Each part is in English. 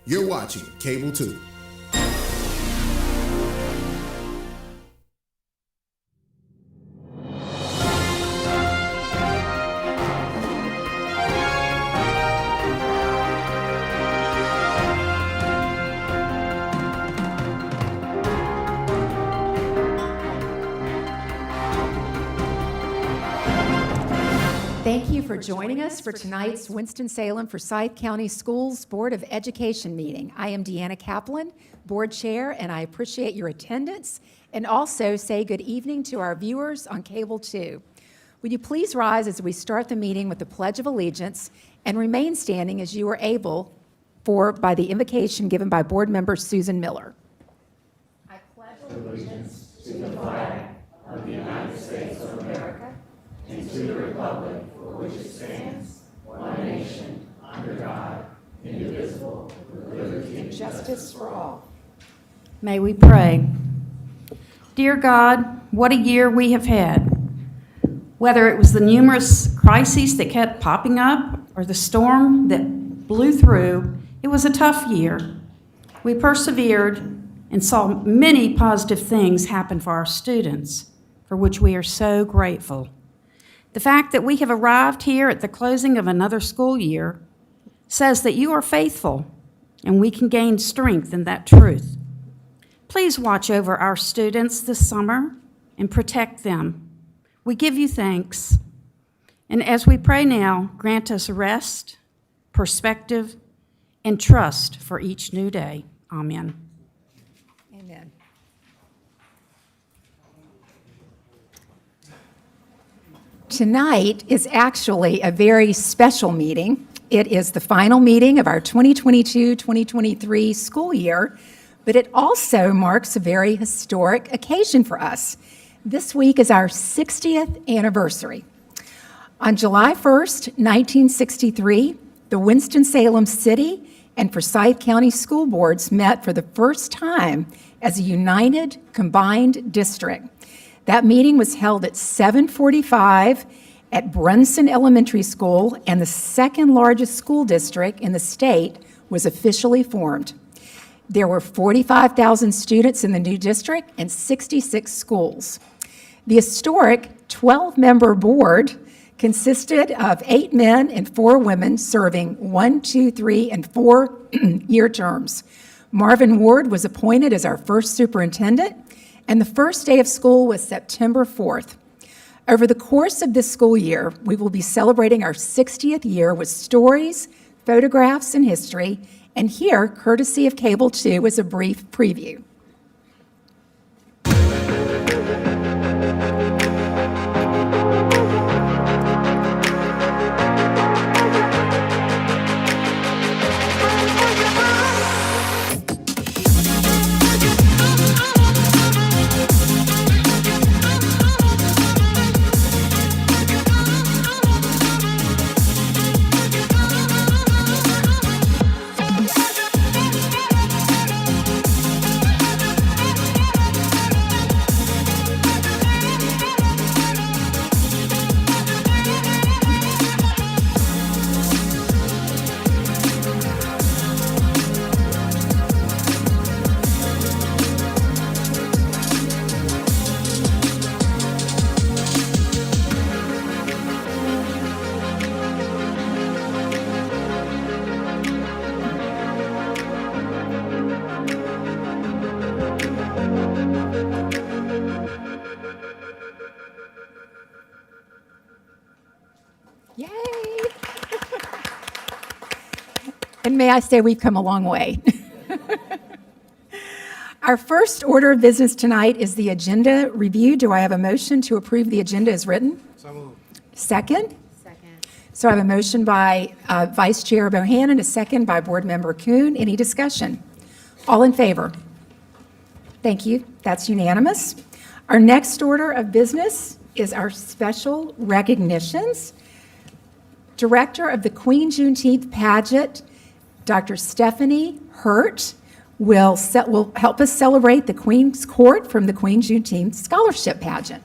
You're watching Cable 2. Thank you for joining us for tonight's Winston-Salem Forsyth County Schools Board of Education meeting. I am Deanna Kaplan, board chair, and I appreciate your attendance and also say good evening to our viewers on Cable 2. Would you please rise as we start the meeting with the Pledge of Allegiance and remain standing as you are able by the invocation given by board member Susan Miller. I pledge allegiance to the flag of the United States of America and to the republic for which it stands, one nation, under God, indivisible, with liberty and justice for all. May we pray. Dear God, what a year we have had. Whether it was the numerous crises that kept popping up or the storm that blew through, it was a tough year. We persevered and saw many positive things happen for our students, for which we are so grateful. The fact that we have arrived here at the closing of another school year says that you are faithful, and we can gain strength in that truth. Please watch over our students this summer and protect them. We give you thanks. And as we pray now, grant us rest, perspective, and trust for each new day. Amen. Amen. Tonight is actually a very special meeting. It is the final meeting of our 2022-2023 school year, but it also marks a very historic occasion for us. This week is our 60th anniversary. On July 1st, 1963, the Winston-Salem City and Forsyth County School Boards met for the first time as a united, combined district. That meeting was held at 7:45 at Brunson Elementary School, and the second largest school district in the state was officially formed. There were 45,000 students in the new district and 66 schools. The historic 12-member board consisted of 8 men and 4 women serving 1, 2, 3, and 4-year terms. Marvin Ward was appointed as our first superintendent, and the first day of school was September 4th. Over the course of this school year, we will be celebrating our 60th year with stories, photographs, and history, and here, courtesy of Cable 2, is a brief preview. Yay! And may I say we've come a long way. Our first order of business tonight is the agenda review. Do I have a motion to approve the agenda as written? So moved. Second? Second. So I have a motion by Vice Chair Bohannon, a second by Board Member Kuhn. Any discussion? All in favor? Thank you. That's unanimous. Our next order of business is our special recognitions. Director of the Queen Juneteenth Pageant, Dr. Stephanie Hurt, will help us celebrate the Queen's Court from the Queen Juneteenth Scholarship Pageant.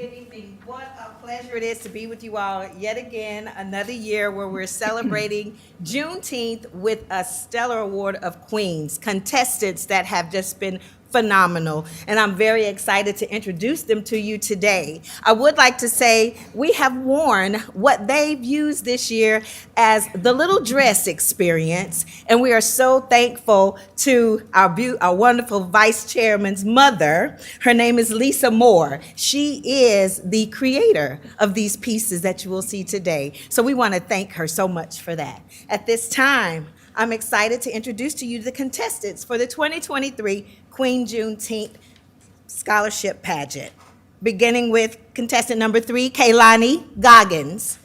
Good evening. What a pleasure it is to be with you all yet again, another year where we're celebrating Juneteenth with a stellar award of queens, contestants that have just been phenomenal. And I'm very excited to introduce them to you today. I would like to say we have worn what they've used this year as the little dress experience. And we are so thankful to our wonderful vice chairman's mother. Her name is Lisa Moore. She is the creator of these pieces that you will see today. So we want to thank her so much for that. At this time, I'm excited to introduce to you the contestants for the 2023 Queen Juneteenth Scholarship Pageant. Beginning with contestant number 3, Kaylani Goggins.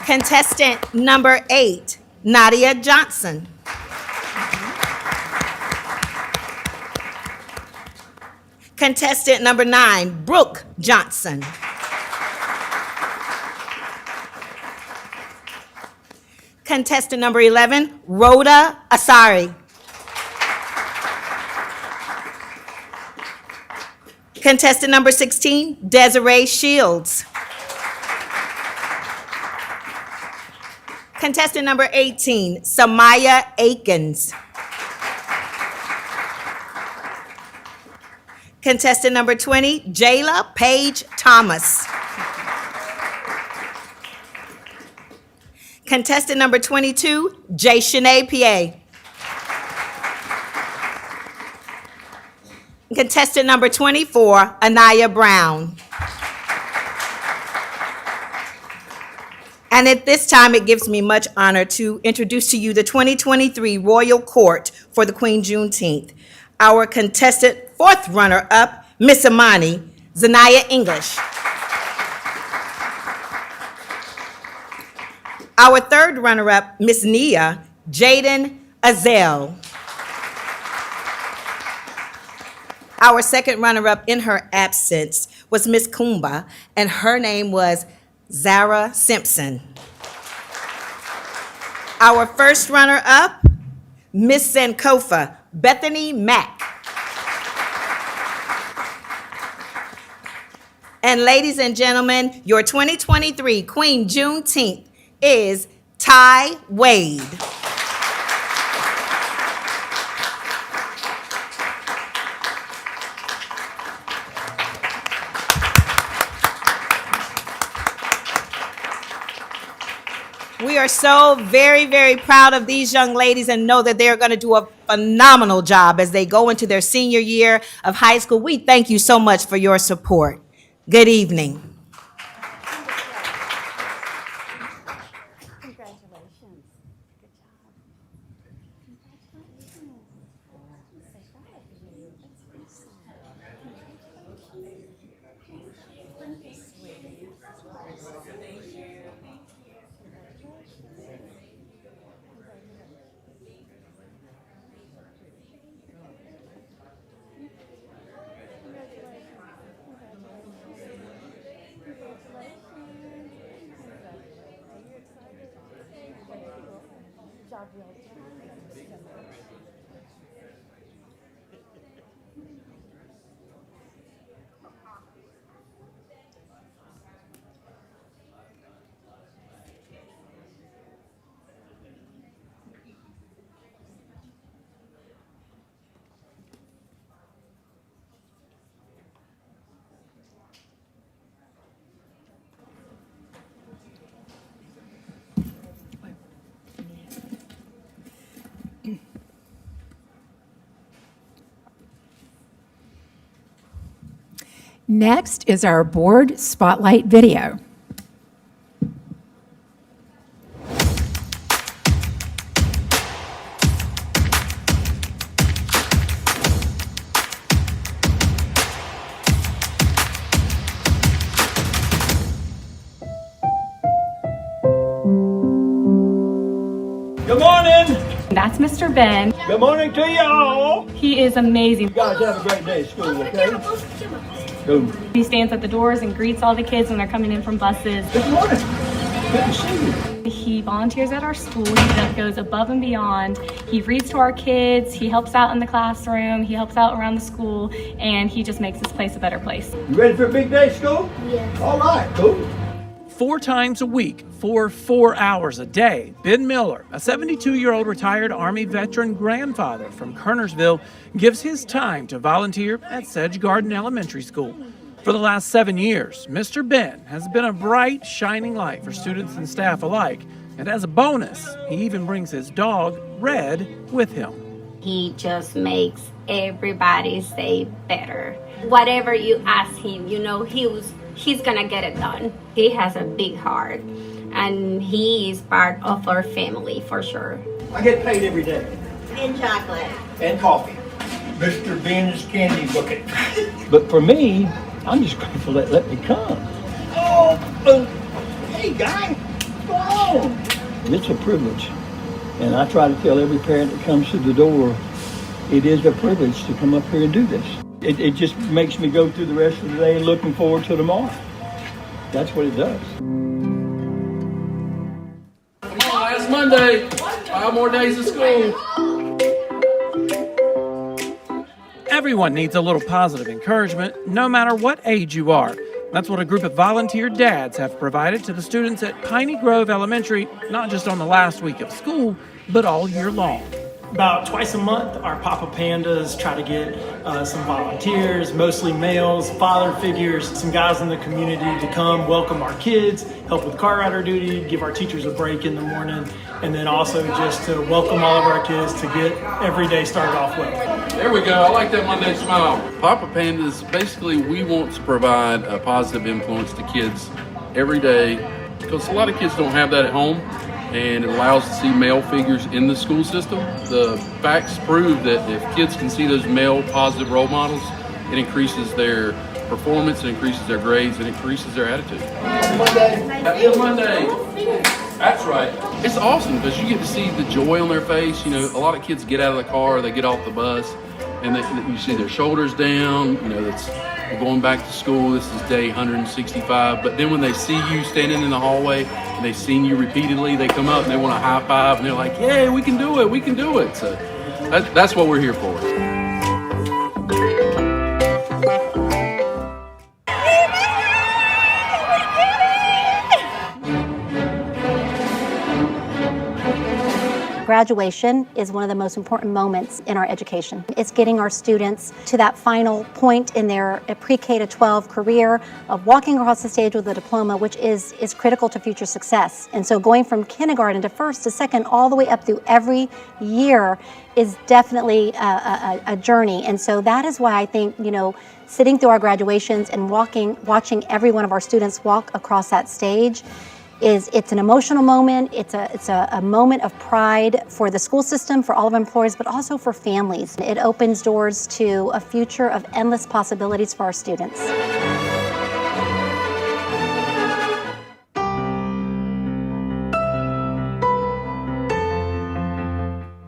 Contestant number 8, Nadia Johnson. Contestant number 9, Brooke Johnson. Contestant number 11, Rhoda Asari. Contestant number 16, Desiree Shields. Contestant number 18, Samaya Akins. Contestant number 20, Jayla Page Thomas. Contestant number 22, Jayshanae Pierre. Contestant number 24, Anaya Brown. And at this time, it gives me much honor to introduce to you the 2023 Royal Court for the Queen Juneteenth. Our contestant fourth runner-up, Miss Imani, Zanaya English. Our third runner-up, Miss Nia, Jaden Azell. Our second runner-up in her absence was Miss Kumba, and her name was Zara Simpson. Our first runner-up, Miss Sankofa, Bethany Mack. And ladies and gentlemen, your 2023 Queen Juneteenth is Ty Wade. We are so very, very proud of these young ladies and know that they're going to do a phenomenal job as they go into their senior year of high school. We thank you so much for your support. Good evening. Next is our board spotlight video. Good morning. That's Mr. Ben. Good morning to you all. He is amazing. You guys have a great day at school, okay? Good. He stands at the doors and greets all the kids when they're coming in from buses. Good morning. Good to see you. He volunteers at our school. He goes above and beyond. He reads to our kids. He helps out in the classroom. He helps out around the school, and he just makes this place a better place. You ready for a big day, school? Yeah. All right, cool. 4 times a week for 4 hours a day, Ben Miller, a 72-year-old retired Army veteran grandfather from Kernersville, gives his time to volunteer at Sedge Garden Elementary School. For the last 7 years, Mr. Ben has been a bright, shining light for students and staff alike. And as a bonus, he even brings his dog, Red, with him. He just makes everybody's day better. Whatever you ask him, you know, he's gonna get it done. He has a big heart, and he is part of our family for sure. I get paid every day. And chocolate. And coffee. Mr. Ben's candy bucket. But for me, I'm just grateful that let me come. Hey, guy, go on. It's a privilege. And I try to tell every parent that comes through the door, it is a privilege to come up here and do this. It just makes me go through the rest of the day looking forward to tomorrow. That's what it does. Come on, it's Monday. 5 more days of school. Everyone needs a little positive encouragement, no matter what age you are. That's what a group of volunteer dads have provided to the students at Piney Grove Elementary, not just on the last week of school, but all year long. About twice a month, our Papa Pandas try to get some volunteers, mostly males, father figures, some guys in the community to come welcome our kids, help with car rider duty, give our teachers a break in the morning, and then also just to welcome all of our kids to get every day started off well. There we go. I like that Monday smile. Papa Pandas, basically, we want to provide a positive influence to kids every day because a lot of kids don't have that at home. And it allows to see male figures in the school system. The facts prove that if kids can see those male positive role models, it increases their performance, it increases their grades, it increases their attitude. Happy Monday. That's right. It's awesome because you get to see the joy on their face. You know, a lot of kids get out of the car, they get off the bus, and you see their shoulders down. You know, we're going back to school. This is day 165. But then when they see you standing in the hallway and they've seen you repeatedly, they come up and they want to high five and they're like, "Yay, we can do it! We can do it!" So that's what we're here for. Graduation is one of the most important moments in our education. It's getting our students to that final point in their pre-K to 12 career of walking across the stage with a diploma, which is critical to future success. And so going from kindergarten to first to second all the way up through every year is definitely a journey. And so that is why I think, you know, sitting through our graduations and watching every one of our students walk across that stage it's an emotional moment. It's a moment of pride for the school system, for all of our employees, but also for families. It opens doors to a future of endless possibilities for our students.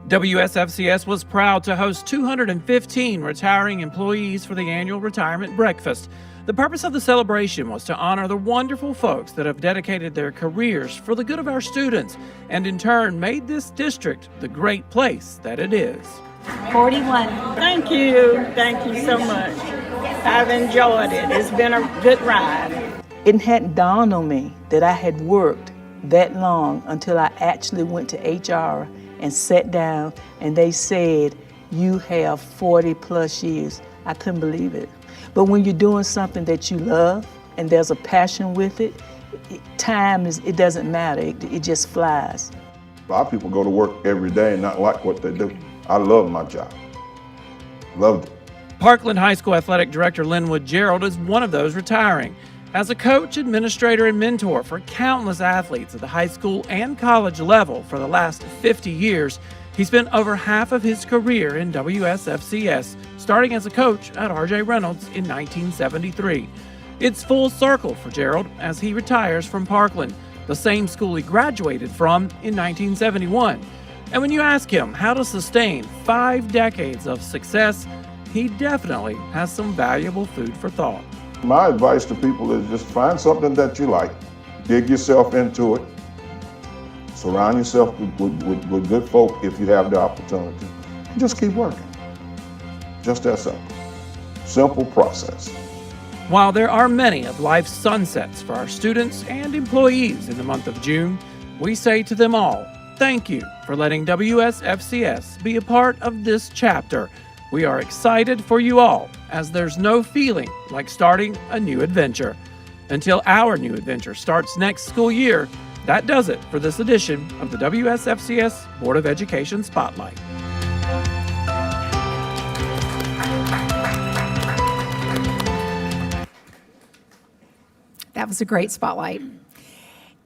WSFCS was proud to host 215 retiring employees for the annual retirement breakfast. The purpose of the celebration was to honor the wonderful folks that have dedicated their careers for the good of our students and in turn made this district the great place that it is. 41. Thank you so much. I've enjoyed it. It's been a good ride. It hadn't dawned on me that I had worked that long until I actually went to HR and sat down and they said, "You have 40 plus years." I couldn't believe it. But when you're doing something that you love and there's a passion with it, it doesn't matter, it just flies. A lot of people go to work every day and not like what they do. I love my job, loved it. Parkland High School Athletic Director Linwood Gerald is one of those retiring. As a coach, administrator, and mentor for countless athletes at the high school and college level for the last 50 years, he spent over half of his career in WSFCS, starting as a coach at R.J. Reynolds in 1973. It's full circle for Gerald as he retires from Parkland, the same school he graduated from in 1971. And when you ask him how to sustain 5 decades of success, he definitely has some valuable food for thought. My advice to people is just find something that you like, dig yourself into it, Surround yourself with good folk if you have the opportunity. And just keep working. Just that simple. Simple process. While there are many of life's sunsets for our students and employees in the month of June, we say to them all, thank you for letting WSFCS be a part of this chapter. We are excited for you all, as there's no feeling like starting a new adventure. Until our new adventure starts next school year, that does it for this edition of the WSFCS Board of Education Spotlight. That was a great spotlight.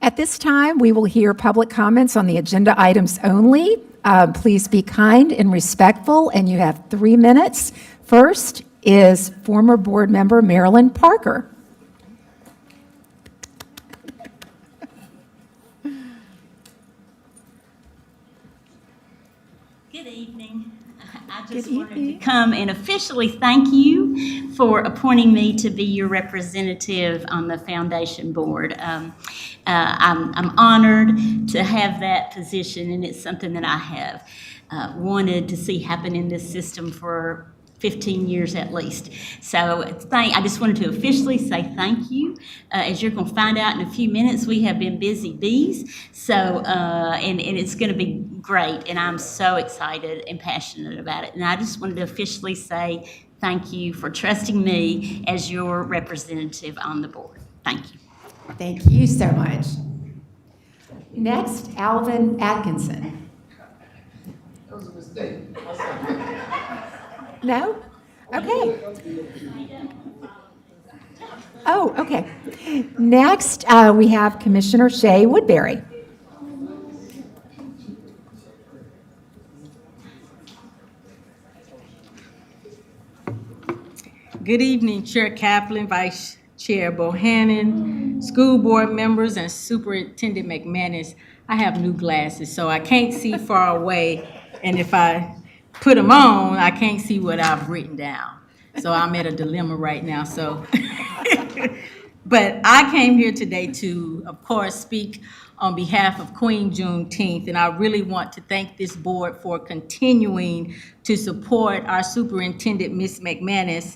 At this time, we will hear public comments on the agenda items only. Please be kind and respectful, and you have 3 minutes. First is former board member Marilyn Parker. Good evening. I just wanted to come and officially thank you for appointing me to be your representative on the foundation board. I'm honored to have that position, and it's something that I have wanted to see happen in this system for 15 years at least. So I just wanted to officially say thank you. As you're going to find out in a few minutes, we have been busy bees. So, and it's going to be great. And I'm so excited and passionate about it. And I just wanted to officially say thank you for trusting me as your representative on the board. Thank you. Thank you so much. Next, Alvin Atkinson. That was a mistake. No? Okay. Oh, okay. Next, we have Commissioner Shay Woodbury. Good evening, Chair Kaplan, Vice Chair Bohannon, school board members, and Superintendent McManus. I have new glasses, so I can't see far away, and if I put them on, I can't see what I've written down. So I'm at a dilemma right now, so. But I came here today to, of course, speak on behalf of Queen Juneteenth, and I really want to thank this board for continuing to support our superintendent, Ms. McManus,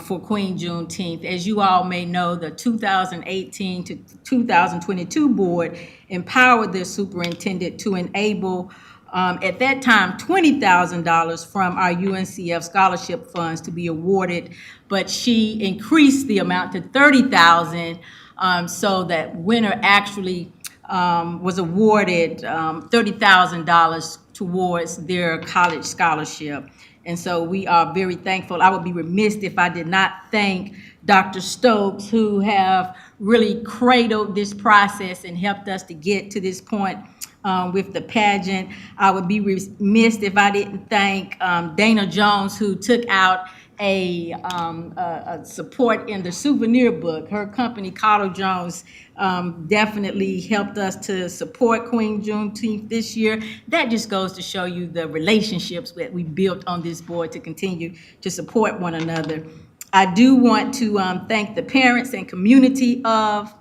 for Queen Juneteenth. As you all may know, the 2018 to 2022 board empowered the superintendent to enable at that time, $20,000 from our UNCF scholarship funds to be awarded, but she increased the amount to $30,000 so that winner actually was awarded $30,000 towards their college scholarship. And so we are very thankful. I would be remiss if I did not thank Dr. Stokes, who have really cradled this process and helped us to get to this point with the pageant. I would be remiss if I didn't thank Dana Jones, who took out a support in the souvenir book. Her company, Carter Jones, definitely helped us to support Queen Juneteenth this year. That just goes to show you the relationships that we built on this board to continue to support one another. I do want to thank the parents and community of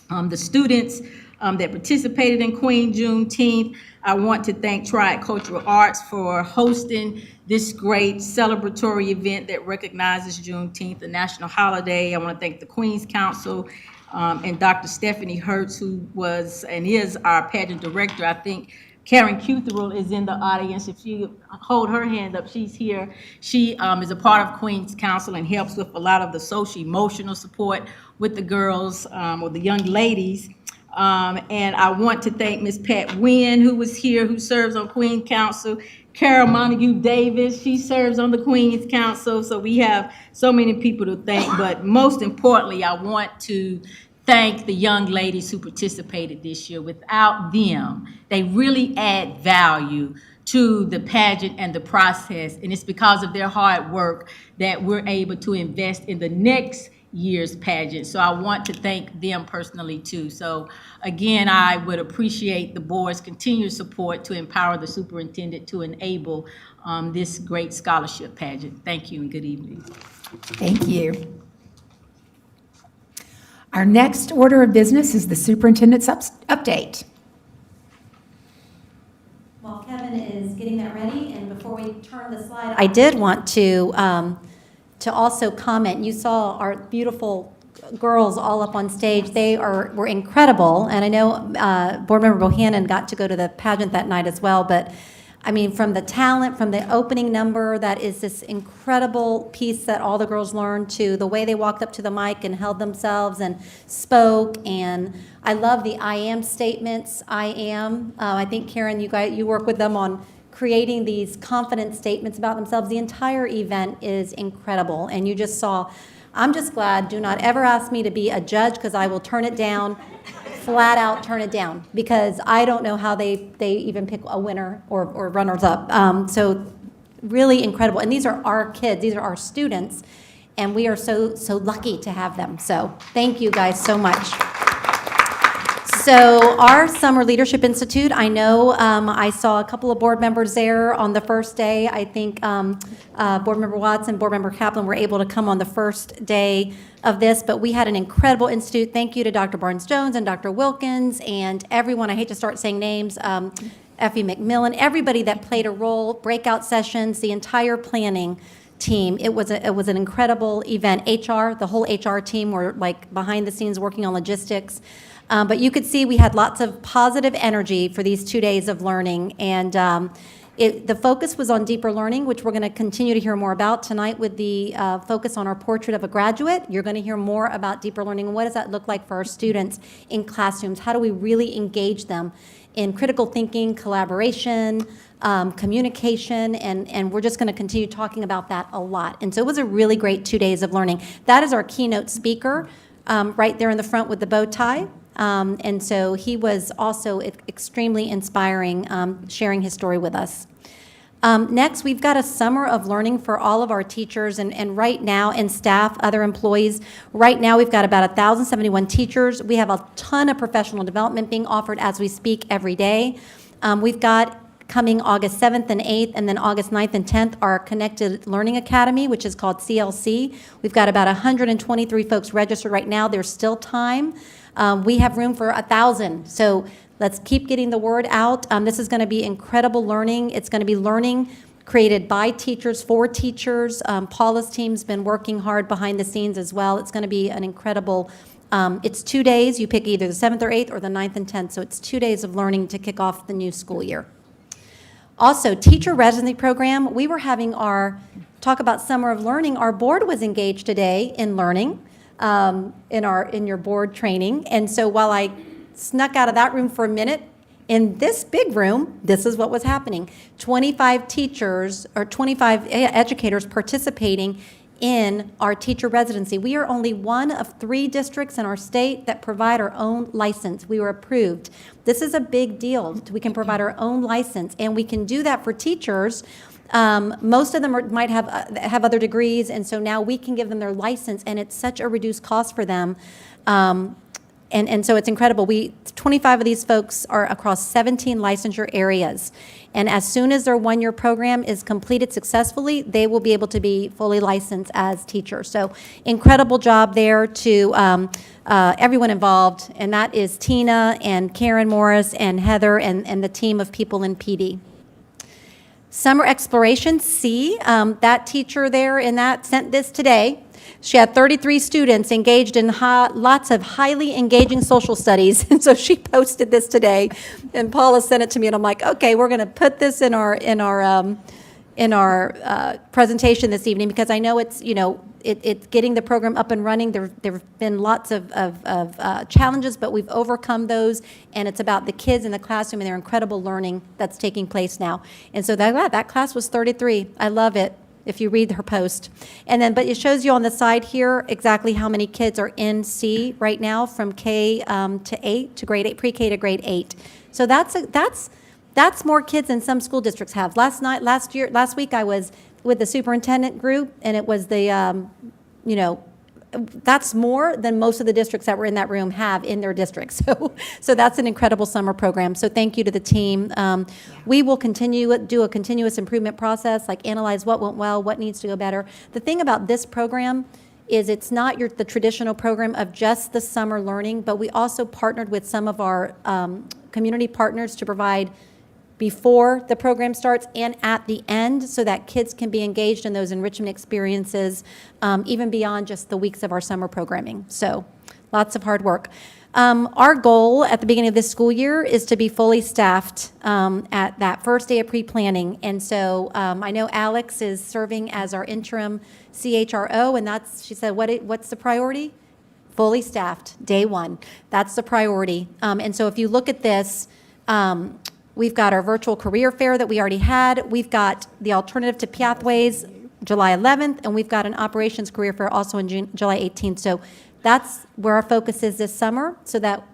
the students that participated in Queen Juneteenth. I want to thank Triad Cultural Arts for hosting this great celebratory event that recognizes Juneteenth, a national holiday. I want to thank the Queen's Council and Dr. Stephanie Hertz, who was and is our pageant director. I think Karen Cutherell is in the audience. If you hold her hand up, she's here. She is a part of Queen's Council and helps with a lot of the social emotional support with the girls or the young ladies. And I want to thank Ms. Pat Wynn, who was here, who serves on Queen's Council. Carol Montague Davis, she serves on the Queen's Council. So we have so many people to thank. But most importantly, I want to thank the young ladies who participated this year. Without them, they really add value to the pageant and the process. And it's because of their hard work that we're able to invest in the next year's pageant. So I want to thank them personally too. So again, I would appreciate the board's continued support to empower the superintendent to enable this great scholarship pageant. Thank you and good evening. Thank you. Our next order of business is the superintendent's update. turn the slide, I did want to also comment. You saw our beautiful girls all up on stage. They were incredible, and I know Board Member Bohannon got to go to the pageant that night as well, but I mean, from the talent, from the opening number, that is this incredible piece that all the girls learned, to the way they walked up to the mic and held themselves and spoke. And I love the I am statements. I am. I think, Karen, you work with them on creating these confident statements about themselves. The entire event is incredible. And you just saw, I'm just glad, do not ever ask me to be a judge, because I will turn it down. Flat out turn it down, because I don't know how they even pick a winner or runners up. So really incredible. And these are our kids, these are our students, and we are so lucky to have them. So thank you guys so much. So our Summer Leadership Institute, I know I saw a couple of board members there on the first day. I think Board Member Watts and Board Member Kaplan were able to come on the first day of this, but we had an incredible institute. Thank you to Dr. Barnes-Jones and Dr. Wilkins and everyone. I hate to start saying names. Effie McMillan, everybody that played a role, breakout sessions, the entire planning team. It was an incredible event. HR, the whole HR team were like behind the scenes working on logistics. But you could see we had lots of positive energy for these 2 days of learning. And the focus was on deeper learning, which we're going to continue to hear more about tonight with the focus on our portrait of a graduate. You're going to hear more about deeper learning and what does that look like for our students in classrooms? How do we really engage them in critical thinking, collaboration, communication, and we're just going to continue talking about that a lot. And so it was a really great 2 days of learning. That is our keynote speaker right there in the front with the bow tie. And so he was also extremely inspiring, sharing his story with us. Next, we've got a summer of learning for all of our teachers and right now, and staff, other employees. Right now, we've got about 1,071 teachers. We have a ton of professional development being offered as we speak every day. We've got coming August 7th and 8th, and then August 9th and 10th, our Connected Learning Academy, which is called CLC. We've got about 123 folks registered right now. There's still time. We have room for 1,000. So let's keep getting the word out. This is going to be incredible learning. It's going to be learning created by teachers for teachers. Paula's team's been working hard behind the scenes as well. It's going to be an incredible, it's 2 days. You pick either the 7th or 8th or the 9th and 10th. So it's 2 days of learning to kick off the new school year. Also, teacher residency program. We were having our talk about summer of learning. Our board was engaged today in learning. In your board training. And so while I snuck out of that room for a minute, in this big room, this is what was happening. 25 teachers or 25 educators participating in our teacher residency. We are only one of 3 districts in our state that provide our own license. We were approved. This is a big deal. We can provide our own license, and we can do that for teachers. Most of them might have other degrees, and so now we can give them their license, and it's such a reduced cost for them. And so it's incredible. 25 of these folks are across 17 licensure areas. And as soon as their 1-year program is completed successfully, they will be able to be fully licensed as teachers. So incredible job there to everyone involved, and that is Tina and Karen Morris and Heather and the team of people in PD. Summer Exploration, C, that teacher there in that sent this today. She had 33 students engaged in lots of highly engaging social studies, and so she posted this today. And Paula sent it to me, and I'm like, okay, we're going to put this in our presentation this evening, because I know it's it's getting the program up and running. There've been lots of challenges, but we've overcome those, and it's about the kids in the classroom and their incredible learning that's taking place now. And so that class was 33. I love it. If you read her post. And then, but it shows you on the side here exactly how many kids are in C right now from K to 8 to grade 8, pre-K to grade 8. So that's more kids than some school districts have. Last week I was with the superintendent group, and it was the, that's more than most of the districts that were in that room have in their districts. So that's an incredible summer program. So thank you to the team. We will do a continuous improvement process, like analyze what went well, what needs to go better. The thing about this program is it's not the traditional program of just the summer learning, but we also partnered with some of our community partners to provide before the program starts and at the end so that kids can be engaged in those enrichment experiences even beyond just the weeks of our summer programming. So lots of hard work. Our goal at the beginning of this school year is to be fully staffed at that first day of pre-planning. And so I know Alex is serving as our interim CHRO, and she said, what's the priority? Fully staffed, day one. That's the priority. And so if you look at this, we've got our virtual career fair that we already had. We've got the Alternative to Pathways, July 11th, and we've got an operations career fair also in July 18th. So that's where our focus is this summer.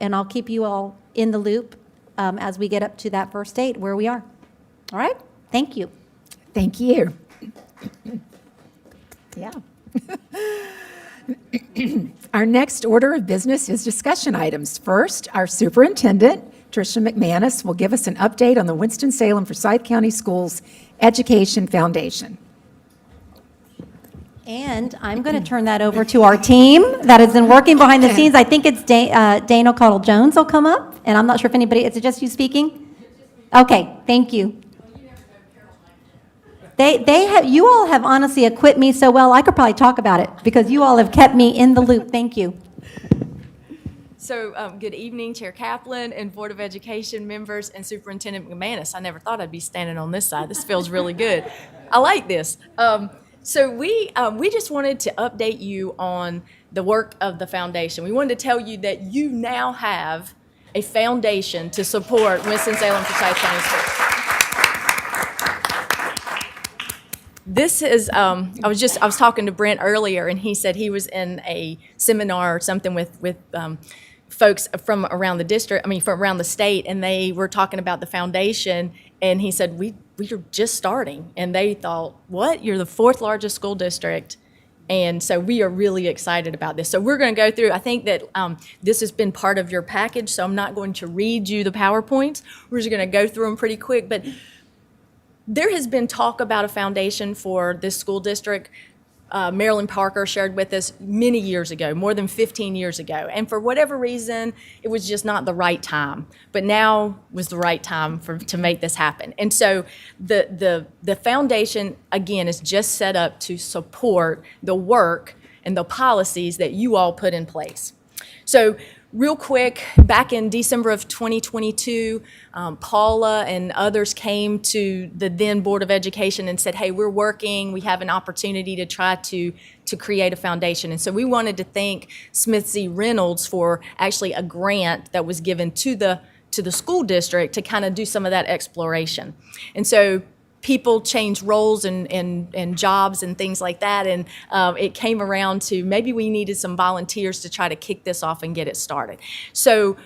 And I'll keep you all in the loop as we get up to that first date where we are. All right? Thank you. Thank you. Yeah. Our next order of business is discussion items. First, our superintendent, Tricia McManus, will give us an update on the Winston-Salem Forsyth County Schools Education Foundation. And I'm going to turn that over to our team that has been working behind the scenes. I think it's Dana Caudill-Jones will come up, and I'm not sure if anybody, is it just you speaking? Okay, thank you. You all have honestly equipped me so well, I could probably talk about it because you all have kept me in the loop. Thank you. So, good evening, Chair Kaplan and Board of Education members and Superintendent McManus. I never thought I'd be standing on this side. This feels really good. I like this. So we just wanted to update you on the work of the foundation. We wanted to tell you that you now have a foundation to support Winston-Salem Forsyth County Schools. This is, I was talking to Brent earlier, and he said he was in a seminar or something with folks from around the district, from around the state, and they were talking about the foundation, and he said, we are just starting. And they thought, what? You're the 4th largest school district. And so we are really excited about this. So we're going to go through, I think that this has been part of your package, so I'm not going to read you the PowerPoints. We're just going to go through them pretty quick. But there has been talk about a foundation for this school district. Marilyn Parker shared with us many years ago, more than 15 years ago. And for whatever reason, it was just not the right time. But now was the right time to make this happen. And so the foundation, again, is just set up to support the work and the policies that you all put in place. So real quick, back in December of 2022, Paula and others came to the then Board of Education and said, hey, we're working, we have an opportunity to try to create a foundation. And so we wanted to thank Smith Z. Reynolds for actually a grant that was given to the school district to kind of do some of that exploration. And so people change roles and jobs and things like that, and it came around to maybe we needed some volunteers to try to kick this off and get it started. So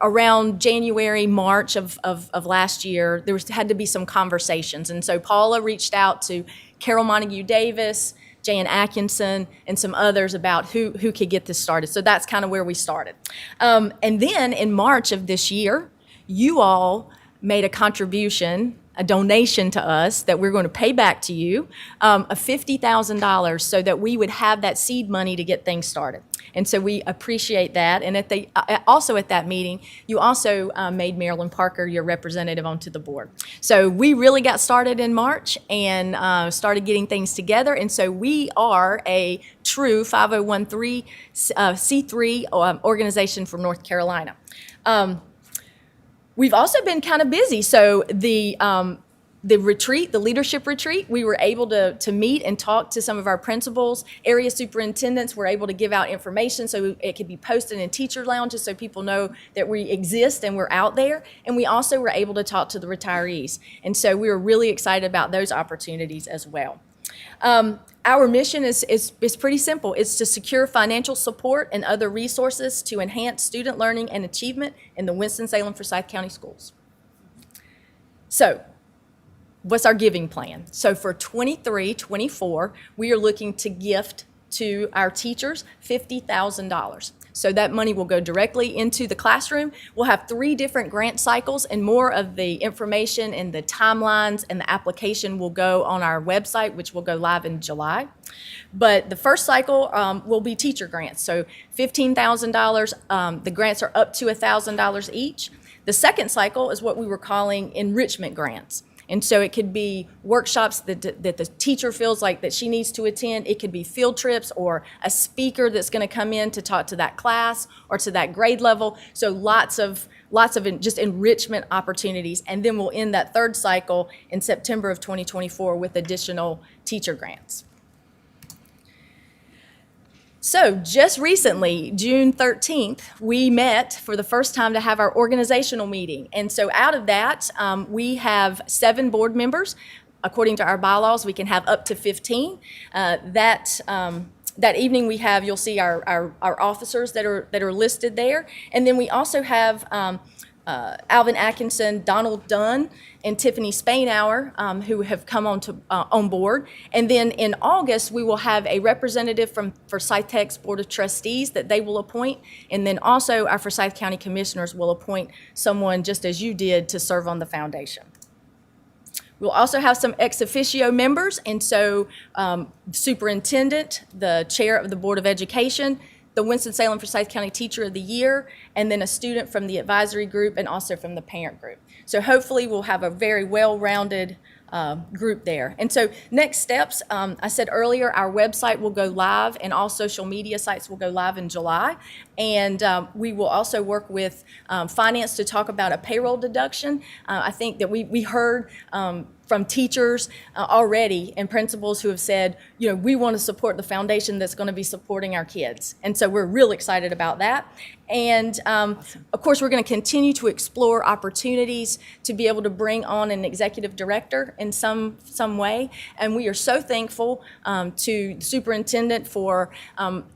around January, March of last year, had to be some conversations, and so Paula reached out to Carol Montague Davis, Jan Atkinson, and some others about who could get this started. So that's kind of where we started. And then in March of this year, you all made a contribution, a donation to us that we're going to pay back to you of $50,000 so that we would have that seed money to get things started. And so we appreciate that. And also at that meeting, you also made Marilyn Parker your representative onto the board. So we really got started in March and started getting things together. And so we are a true 501c3 organization from North Carolina. We've also been kind of busy. So the retreat, the leadership retreat, we were able to meet and talk to some of our principals. Area superintendents were able to give out information so it could be posted in teacher lounges so people know that we exist and we're out there. And we also were able to talk to the retirees. And so we were really excited about those opportunities as well. Our mission is pretty simple. It's to secure financial support and other resources to enhance student learning and achievement in the Winston-Salem Forsyth County Schools. So, what's our giving plan? So for 23-24, we are looking to gift to our teachers $50,000. So that money will go directly into the classroom. We'll have 3 different grant cycles, and more of the information and the timelines and the application will go on our website, which will go live in July. But the first cycle will be teacher grants, so $15,000. The grants are up to $1,000 each. The second cycle is what we were calling enrichment grants. And so it could be workshops that the teacher feels like that she needs to attend. It could be field trips or a speaker that's going to come in to talk to that class or to that grade level. So lots of just enrichment opportunities. And then we'll end that third cycle in September of 2024 with additional teacher grants. So just recently, June 13th, we met for the first time to have our organizational meeting. And so out of that, we have 7 board members. According to our bylaws, we can have up to 15. That evening we have, you'll see our officers that are listed there. And then we also have Alvin Atkinson, Donald Dunn, and Tiffany Spainhour, who have come on board. And then in August, we will have a representative for Forsyth Tech's Board of Trustees that they will appoint. And then also our Forsyth County Commissioners will appoint someone, just as you did, to serve on the foundation. We'll also have some ex officio members, and so superintendent, the chair of the Board of Education, the Winston-Salem Forsyth County Teacher of the Year, and then a student from the advisory group and also from the parent group. So hopefully we'll have a very well-rounded group there. And so next steps, I said earlier, our website will go live and all social media sites will go live in July. And we will also work with finance to talk about a payroll deduction. I think that we heard from teachers already and principals who have said, you know, we want to support the foundation that's going to be supporting our kids. And so we're real excited about that. And of course, we're going to continue to explore opportunities to be able to bring on an executive director in some way. And we are so thankful to the superintendent for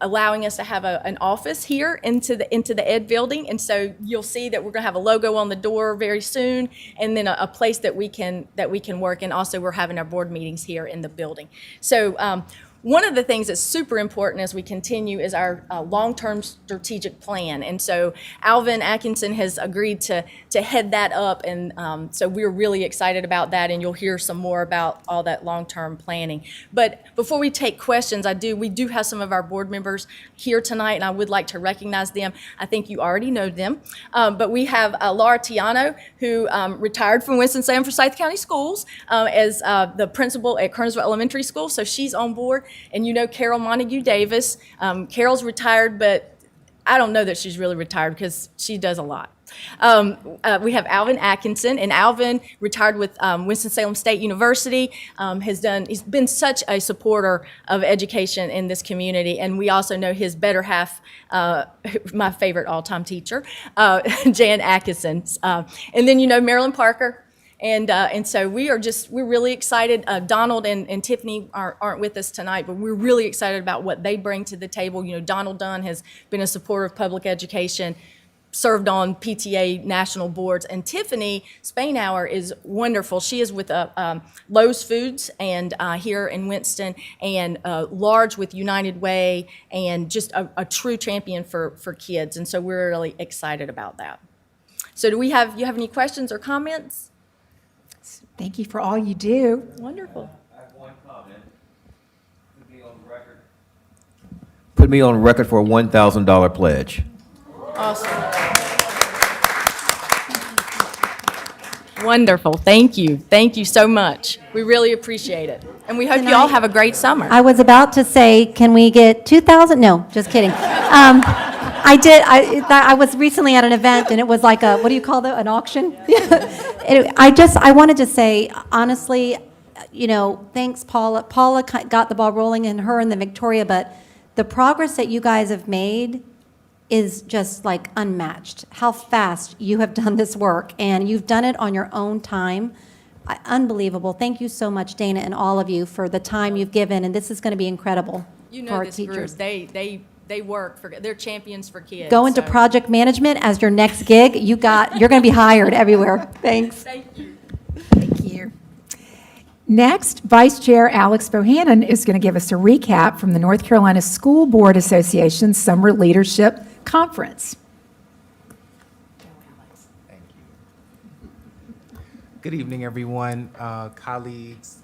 allowing us to have an office here into the Ed building. And so you'll see that we're going to have a logo on the door very soon, and then a place that we can work. And also, we're having our board meetings here in the building. So. One of the things that's super important as we continue is our long-term strategic plan. And so Alvin Atkinson has agreed to head that up. And so we're really excited about that. And you'll hear some more about all that long-term planning. But before we take questions, we do have some of our board members here tonight, and I would like to recognize them. I think you already know them. But we have Laura Tiano, who retired from Winston-Salem Forsyth County Schools as the principal at Kernersville Elementary School. So she's on board. And you know Carol Montague Davis. Carol's retired, but I don't know that she's really retired because she does a lot. We have Alvin Atkinson, and Alvin retired with Winston-Salem State University. He's been such a supporter of education in this community, and we also know his better half, my favorite all-time teacher, Jan Atkinson. And then you know Marilyn Parker. And so we're really excited. Donald and Tiffany aren't with us tonight, but we're really excited about what they bring to the table. You know, Donald Dunn has been a supporter of public education, served on PTA national boards, and Tiffany Spainhour is wonderful. She is with Lowe's Foods and here in Winston, and Large with United Way, and just a true champion for kids. And so we're really excited about that. So do you have any questions or comments? Thank you for all you do. Wonderful. I have one comment. Put me on record for a $1,000 pledge. Awesome. Wonderful. Thank you. Thank you so much. We really appreciate it. And we hope you all have a great summer. I was about to say, can we get 2,000? No, just kidding. I was recently at an event, and it was like what do you call that, an auction? I wanted to say, honestly, you know, thanks, Paula. Paula got the ball rolling, and her and the Victoria, but the progress that you guys have made is just like unmatched. How fast you have done this work, and you've done it on your own time. Unbelievable. Thank you so much, Dana, and all of you for the time you've given, and this is going to be incredible You for know our this teachers. group. They work they're champions for kids. Go into project management as your next gig. You're going to be hired everywhere. Thanks. Thank you. Thank you. Next, Vice Chair Alex Bohannon is going to give us a recap from the North Carolina School Board Association Summer Leadership Conference. Good evening, everyone, colleagues.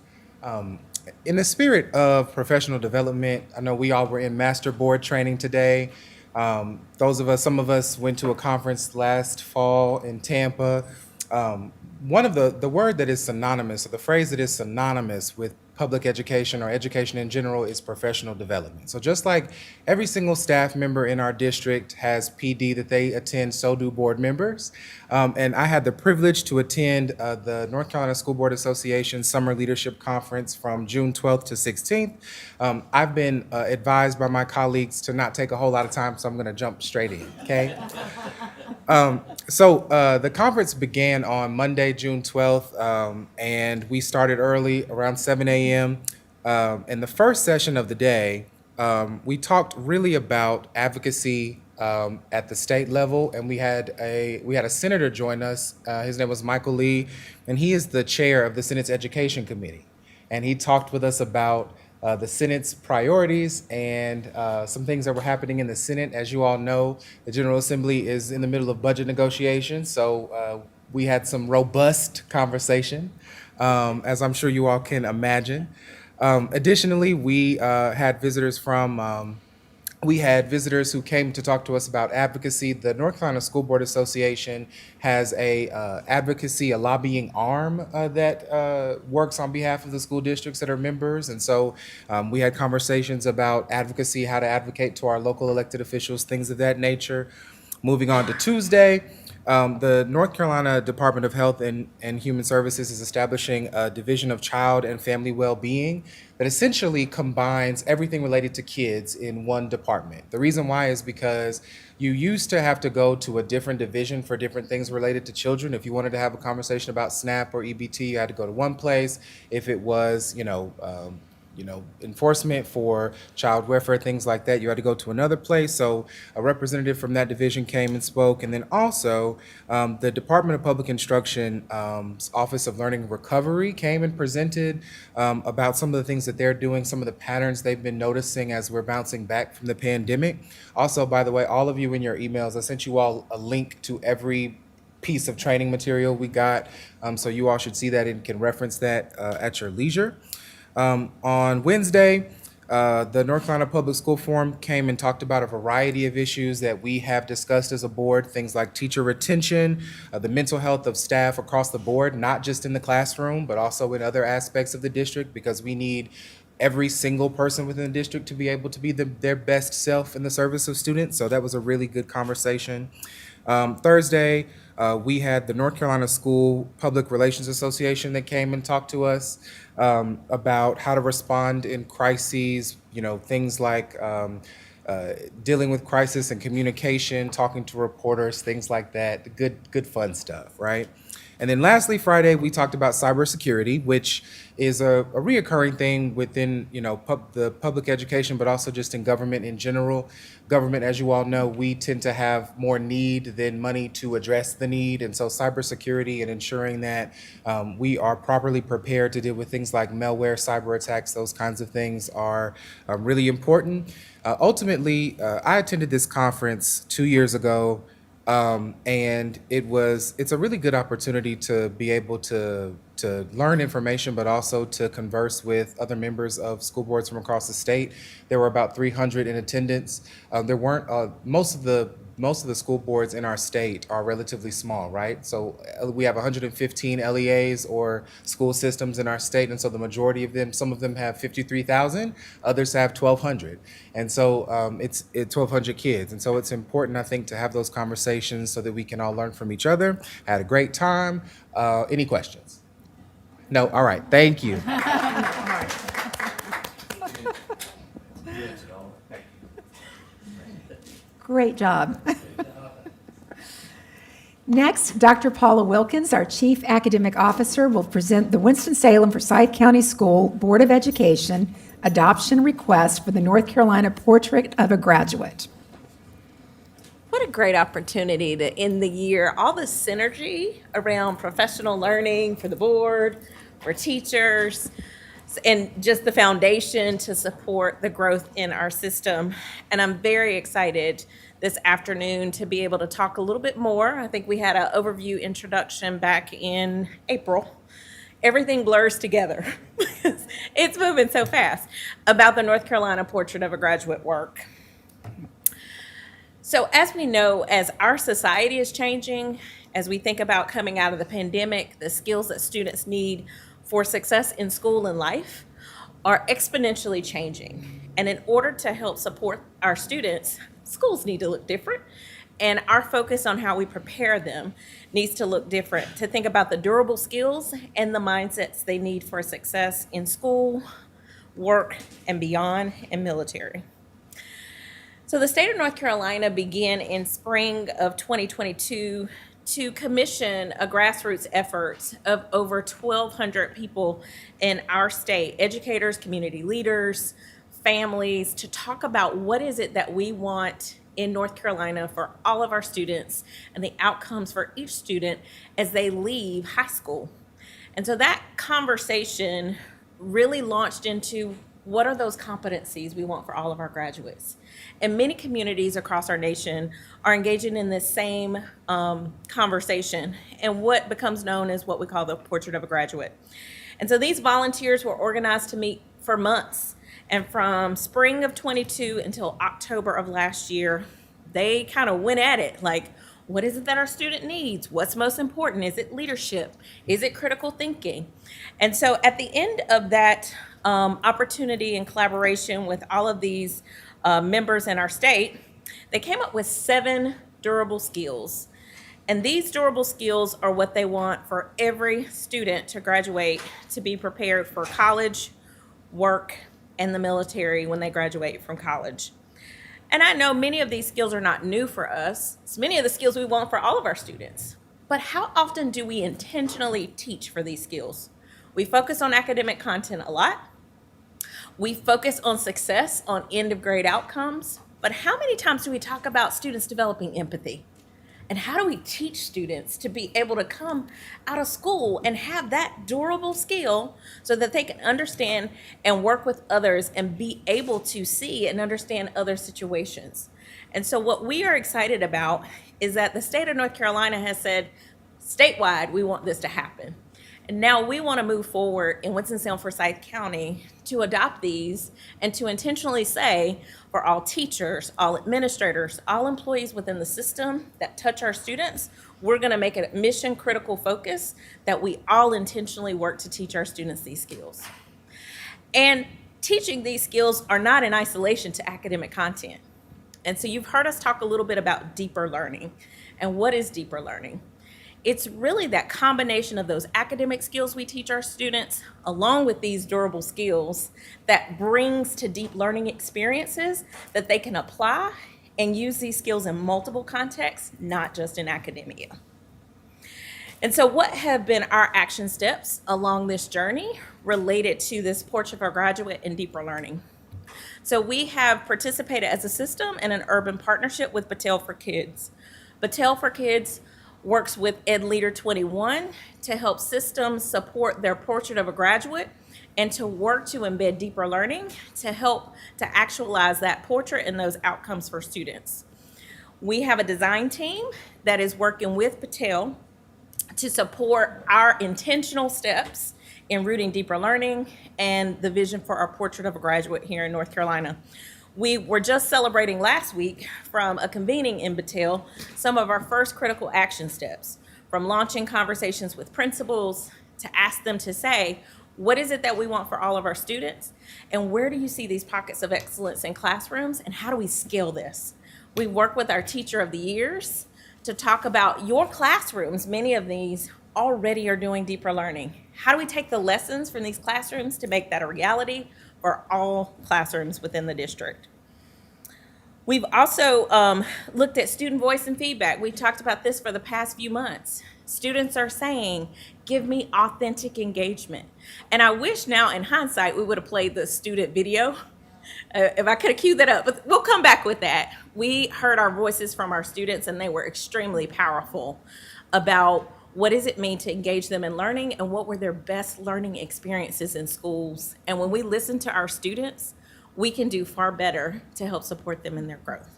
In the spirit of professional development, I know we all were in master board training today. Some of us went to a conference last fall in Tampa. One of the word that is synonymous, or the phrase that is synonymous with public education or education in general is professional development. So just like every single staff member in our district has PD that they attend, so do board members. And I had the privilege to attend the North Carolina School Board Association Summer Leadership Conference from June 12th to 16th. I've been advised by my colleagues to not take a whole lot of time, so I'm gonna jump straight in, okay? The conference began on Monday, June 12th, and we started early, around 7 a.m. In the first session of the day, we talked really about advocacy at the state level, and we had a senator join us. His name was Michael Lee, and he is the chair of the Senate's Education Committee. And he talked with us about the Senate's priorities and some things that were happening in the Senate. As you all know, the General Assembly is in the middle of budget negotiations, so we had some robust conversation, as I'm sure you all can imagine. Additionally, we had visitors who came to talk to us about advocacy. The North Carolina School Board Association has a lobbying arm that works on behalf of the school districts that are members. And so we had conversations about advocacy, how to advocate to our local elected officials, things of that nature. Moving on to Tuesday, the North Carolina Department of Health and Human Services is establishing a Division of Child and Family Well-Being that essentially combines everything related to kids in one department. The reason why is because you used to have to go to a different division for different things related to children. If you wanted to have a conversation about SNAP or EBT, you had to go to one place. If it was, enforcement for child welfare, things like that, you had to go to another place. So a representative from that division came and spoke. And then also the Department of Public Instruction Office of Learning and Recovery came and presented about some of the things that they're doing, some of the patterns they've been noticing as we're bouncing back from the pandemic. Also, by the way, all of you in your emails, I sent you all a link to every piece of training material we got. So you all should see that and can reference that at your leisure. On Wednesday, the North Carolina Public School Forum came and talked about a variety of issues that we have discussed as a board, things like teacher retention, the mental health of staff across the board, not just in the classroom, but also in other aspects of the district, because we need every single person within the district to be able to be their best self in the service of students. So that was a really good conversation. Thursday, we had the North Carolina School Public Relations Association that came and talked to us about how to respond in crises, things like dealing with crisis and communication, talking to reporters, things like that, good fun stuff, right? And then lastly, Friday, we talked about cybersecurity, which is a reoccurring thing within, the public education, but also just in government in general. Government, as you all know, we tend to have more need than money to address the need. And so cybersecurity and ensuring that we are properly prepared to deal with things like malware, cyber attacks, those kinds of things are really important. Ultimately, I attended this conference 2 years ago. And it's a really good opportunity to be able to learn information, but also to converse with other members of school boards from across the state. There were about 300 in attendance. There weren't most of the school boards in our state are relatively small, right? So we have 115 LEAs or school systems in our state, and so the majority of them, some of them have 53,000, others have 1,200, and so it's 1,200 kids, and so it's important, I think, to have those conversations so that we can all learn from each other. Had a great time. Any questions? No? All right. Thank you. Great job. Next, Dr. Paula Wilkins, our Chief Academic Officer, will present the Winston-Salem Forsyth County School Board of Education adoption request for the North Carolina Portrait of a Graduate. What a great opportunity to end the year. All the synergy around professional learning for the board, for teachers, and just the foundation to support the growth in our system. And I'm very excited this afternoon to be able to talk a little bit more. I think we had an overview introduction back in April. Everything blurs together. It's moving so fast about the North Carolina Portrait of a Graduate work. So as we know, as our society is changing, as we think about coming out of the pandemic, the skills that students need for success in school and life are exponentially changing. And in order to help support our students, schools need to look different. And our focus on how we prepare them needs to look different, to think about the durable skills and the mindsets they need for success in school, work, and beyond, and military. So the state of North Carolina began in spring of 2022 to commission a grassroots effort of over 1,200 people in our state, educators, community leaders, families, to talk about what is it that we want in North Carolina for all of our students and the outcomes for each student as they leave high school. And so that conversation really launched into what are those competencies we want for all of our graduates. And many communities across our nation are engaging in this same conversation and what becomes known as what we call the Portrait of a Graduate. And so these volunteers were organized to meet for months. And from spring of 22 until October of last year, they kind of went at it like, what is it that our student needs? What's most important? Is it leadership? Is it critical thinking? And so at the end of that opportunity and collaboration with all of these members in our state, they came up with 7 durable skills. And these durable skills are what they want for every student to graduate to be prepared for college, work, and the military when they graduate from college. And I know many of these skills are not new for us. It's many of the skills we want for all of our students. But how often do we intentionally teach for these skills? We focus on academic content a lot. We focus on success, on end of grade outcomes. But how many times do we talk about students developing empathy? And how do we teach students to be able to come out of school and have that durable skill so that they can understand and work with others and be able to see and understand other situations? And so what we are excited about is that the state of North Carolina has said, statewide, we want this to happen. And now we want to move forward in Winston-Salem Forsyth County to adopt these and to intentionally say for all teachers, all administrators, all employees within the system that touch our students, we're going to make it a mission critical focus that we all intentionally work to teach our students these skills. And teaching these skills are not in isolation to academic content. And so you've heard us talk a little bit about deeper learning. And what is deeper learning? It's really that combination of those academic skills we teach our students along with these durable skills that brings to deep learning experiences that they can apply and use these skills in multiple contexts, not just in academia. And so what have been our action steps along this journey related to this Portrait of a Graduate and deeper learning? So we have participated as a system in an urban partnership with Battelle for Kids. Battelle for Kids works with Ed Leader 21 to help systems support their Portrait of a Graduate and to work to embed deeper learning to help to actualize that portrait and those outcomes for students. We have a design team that is working with Battelle to support our intentional steps in rooting deeper learning and the vision for our Portrait of a Graduate here in North Carolina. We were just celebrating last week from a convening in Battelle some of our first critical action steps, from launching conversations with principals to ask them to say, what is it that we want for all of our students? And where do you see these pockets of excellence in classrooms? And how do we scale this? We work with our Teacher of the Years to talk about your classrooms. Many of these already are doing deeper learning. How do we take the lessons from these classrooms to make that a reality for all classrooms within the district? We've also looked at student voice and feedback. We've talked about this for the past few months. Students are saying, give me authentic engagement. And I wish now in hindsight we would have played the student video. If I could have queued that up, but we'll come back with that. We heard our voices from our students and they were extremely powerful about what does it mean to engage them in learning and what were their best learning experiences in schools. And when we listen to our students, we can do far better to help support them in their growth.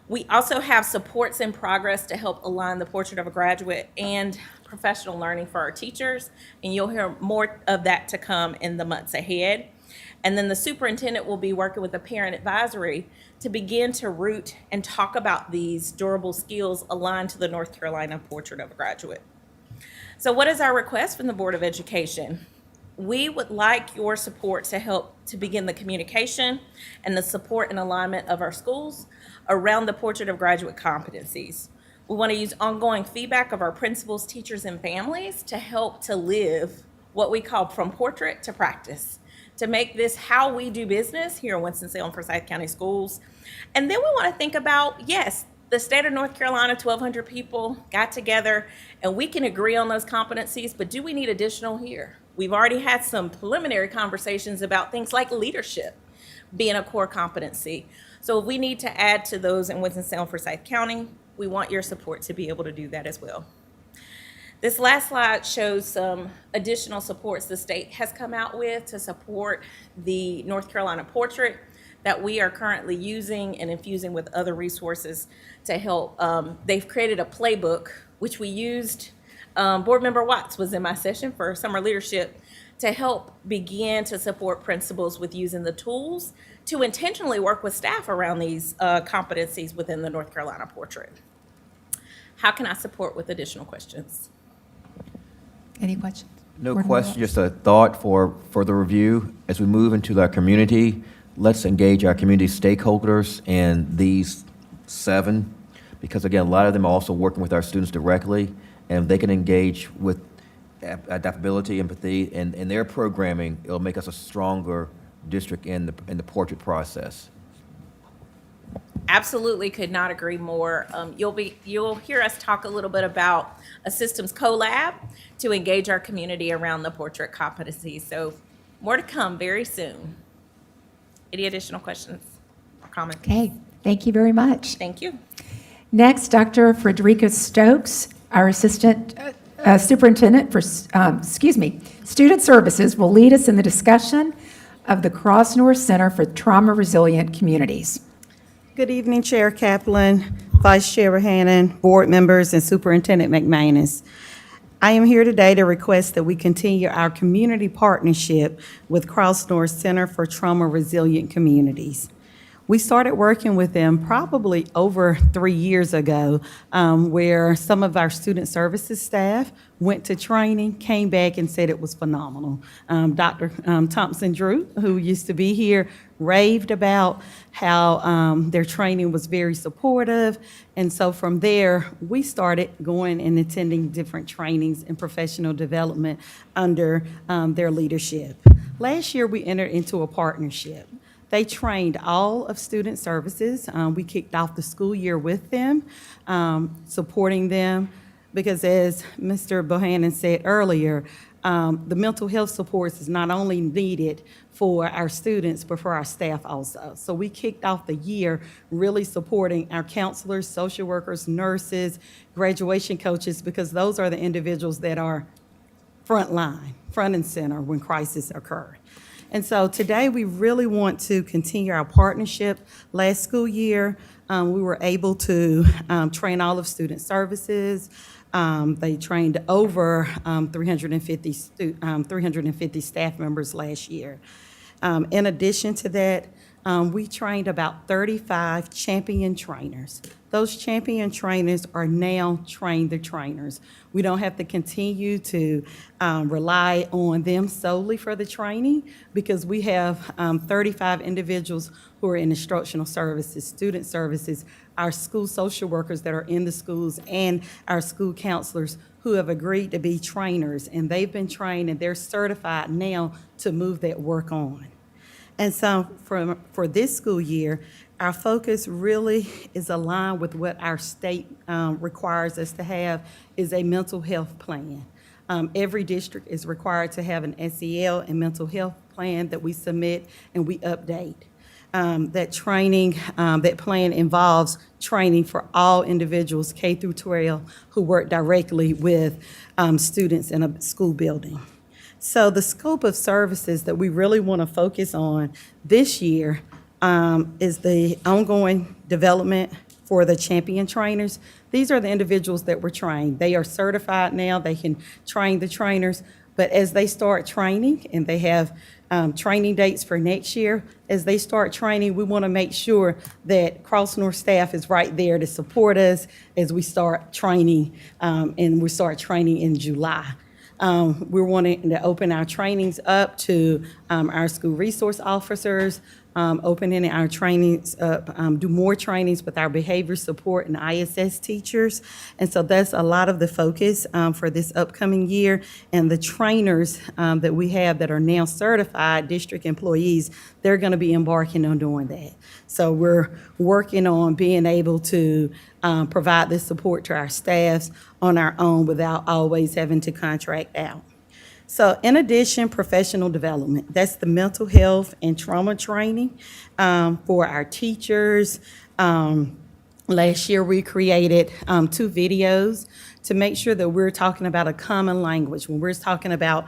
We also have supports in progress to help align the portrait of a graduate and professional learning for our teachers, and you'll hear more of that to come in the months ahead. And then the superintendent will be working with the parent advisory to begin to root and talk about these durable skills aligned to the North Carolina portrait of a graduate. So what is our request from the Board of Education? We would like your support to help to begin the communication and the support and alignment of our schools around the portrait of graduate competencies. We want to use ongoing feedback of our principals, teachers, and families to help to live what we call from portrait to practice, to make this how we do business here in Winston-Salem Forsyth County Schools. And then we want to think about, yes, the state of North Carolina, 1,200 people got together, and we can agree on those competencies, but do we need additional here? We've already had some preliminary conversations about things like leadership being a core competency. So if we need to add to those in Winston-Salem Forsyth County, we want your support to be able to do that as well. This last slide shows some additional supports the state has come out with to support the North Carolina portrait that we are currently using and infusing with other resources to help. They've created a playbook, which we used. Board Member Watts was in my session for summer leadership to help begin to support principals with using the tools to intentionally work with staff around these competencies within the North Carolina portrait. How can I support with additional questions? Any questions? No Board Member question, Watts? just a thought for further review. As we move into our community, let's engage our community stakeholders and these 7, because again, a lot of them are also working with our students directly, and they can engage with adaptability, empathy, and in their programming, it'll make us a stronger district in the portrait process. Absolutely could not agree more. You'll hear us talk a little bit about a systems collab to engage our community around the portrait competency. So more to come very soon. Any additional questions or comments? Okay, thank you very much. Thank you. Next, Dr. Frederica Stokes, our Assistant Superintendent for, Student Services, will lead us in the discussion of the Cross North Center for Trauma Resilient Communities. Good evening, Chair Kaplan, Vice Chair Bohannon, board members, and Superintendent McManus. I am here today to request that we continue our community partnership with Cross North Center for Trauma Resilient Communities. We started working with them probably over 3 years ago, where some of our student services staff went to training, came back and said it was phenomenal. Dr. Thompson-Drew, who used to be here, raved about how their training was very supportive. And so from there, we started going and attending different trainings and professional development under their leadership. Last year, we entered into a partnership. They trained all of student services. We kicked off the school year with them, supporting them, because as Mr. Bohannon said earlier, the mental health supports is not only needed for our students, but for our staff also. So we kicked off the year really supporting our counselors, social workers, nurses, graduation coaches, because those are the individuals that are front and center when crises occur. And so today, we really want to continue our partnership. Last school year, we were able to train all of student services. They trained over 350 staff members last year. In addition to that, we trained about 35 champion trainers. Those champion trainers are now trained the trainers. We don't have to continue to rely on them solely for the training, because we have 35 individuals who are in instructional services, student services, our school social workers that are in the schools, and our school counselors who have agreed to be trainers, and they've been trained and they're certified now to move that work on. And so for this school year, our focus really is aligned with what our state requires us to have, is a mental health plan. Every district is required to have an SEL and mental health plan that we submit and we update. That training, that plan involves training for all individuals, K through 12, who work directly with students in a school building. So the scope of services that we really want to focus on this year is the ongoing development for the champion trainers. These are the individuals that were trained. They are certified now. They can train the trainers. But as they start training, and they have training dates for next year, as they start training, we want to make sure that Cross North staff is right there to support us as we start training, and we start training in July. We're wanting to open our trainings up to our school resource officers, opening our trainings up, do more trainings with our behavior support and ISS teachers. And so that's a lot of the focus for this upcoming year. And the trainers that we have that are now certified district employees, they're going to be embarking on doing that. So we're working on being able to provide this support to our staffs on our own without always having to contract out. So in addition, professional development, that's the mental health and trauma training for our teachers. Last year, we created 2 videos to make sure that we're talking about a common language. When we're talking about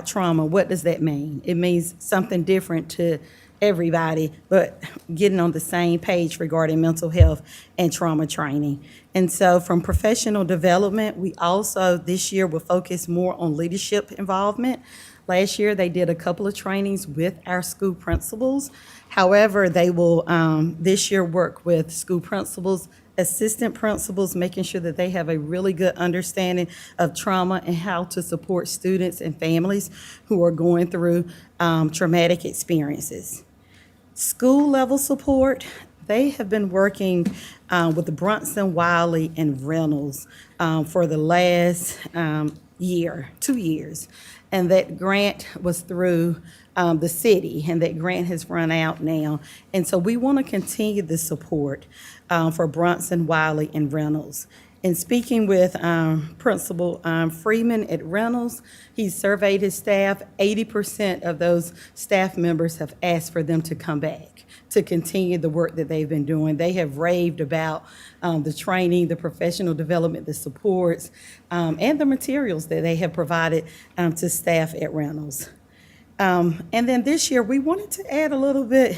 trauma, what does that mean? It means something different to everybody, but getting on the same page regarding mental health and trauma training. And so from professional development, we also this year will focus more on leadership involvement. Last year, they did a couple of trainings with our school principals. However, they will this year work with school principals, assistant principals, making sure that they have a really good understanding of trauma and how to support students and families who are going through traumatic experiences. School level support, they have been working with the Brunson, Wiley, and Reynolds for the last 2 years. And that grant was through the city, and that grant has run out now. And so we want to continue the support for Brunson, Wiley, and Reynolds. In speaking with Principal Freeman at Reynolds, he surveyed his staff. 80% of those staff members have asked for them to come back to continue the work that they've been doing. They have raved about the training, the professional development, the supports, and the materials that they have provided to staff at Reynolds. And then this year, we wanted to add a little bit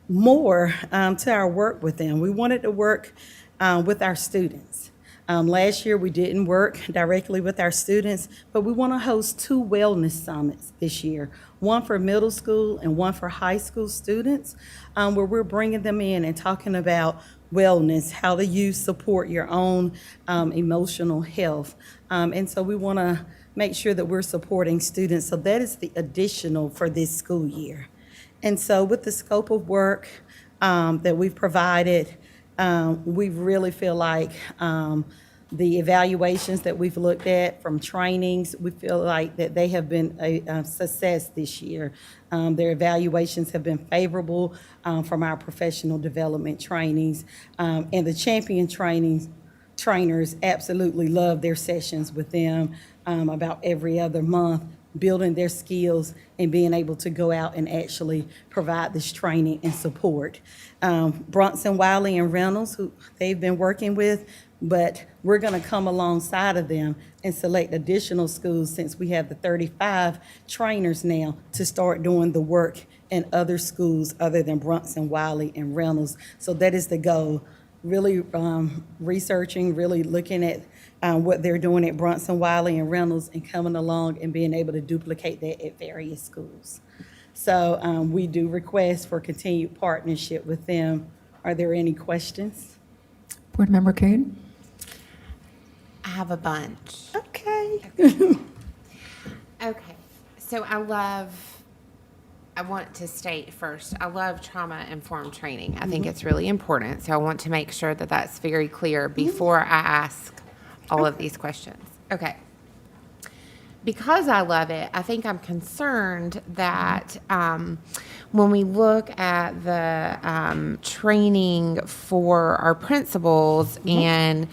more to our work with them. We wanted to work with our students. Last year, we didn't work directly with our students, but we want to host 2 wellness summits this year, one for middle school and one for high school students, where we're bringing them in and talking about wellness, how do you support your own emotional health. And so we want to make sure that we're supporting students. So that is the additional for this school year. And so with the scope of work that we've provided, we really feel like the evaluations that we've looked at from trainings, we feel like that they have been a success this year. Their evaluations have been favorable from our professional development trainings. And the champion trainers absolutely love their sessions with them about every other month, building their skills and being able to go out and actually provide this training and support. Brunson, Wiley, and Reynolds, who they've been working with, but we're going to come alongside of them and select additional schools since we have the 35 trainers now to start doing the work in other schools other than Brunson, Wiley, and Reynolds. So that is the goal, really researching, really looking at what they're doing at Brunson, Wiley, and Reynolds and coming along and being able to duplicate that at various schools. So we do request for continued partnership with them. Are there any questions? Board Member Coon? I have a bunch. Okay. Okay. So I want to state first, I love trauma-informed training. I think it's really important. So I want to make sure that that's very clear before I ask all of these questions. Okay. Because I love it, I think I'm concerned that when we look at the training for our principals, and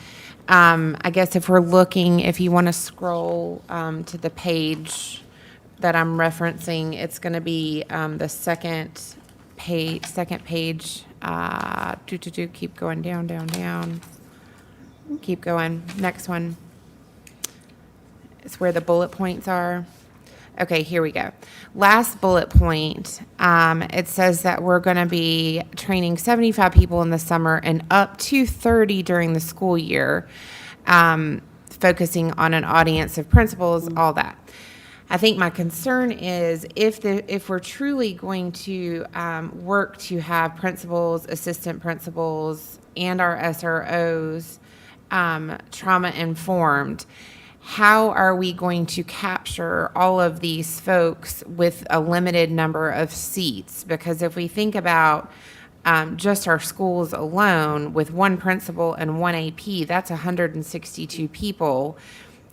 I guess if we're looking, if you want to scroll to the page that I'm referencing, it's going to be the second page. Keep going down. Keep going. Next one. It's where the bullet points are. Okay, here we go. Last bullet point, it says that we're going to be training 75 people in the summer and up to 30 during the school year, focusing on an audience of principals, all that. I think my concern is if we're truly going to work to have principals, assistant principals, and our SROs trauma informed, how are we going to capture all of these folks with a limited number of seats? Because if we think about just our schools alone, with one principal and one AP, that's 162 people,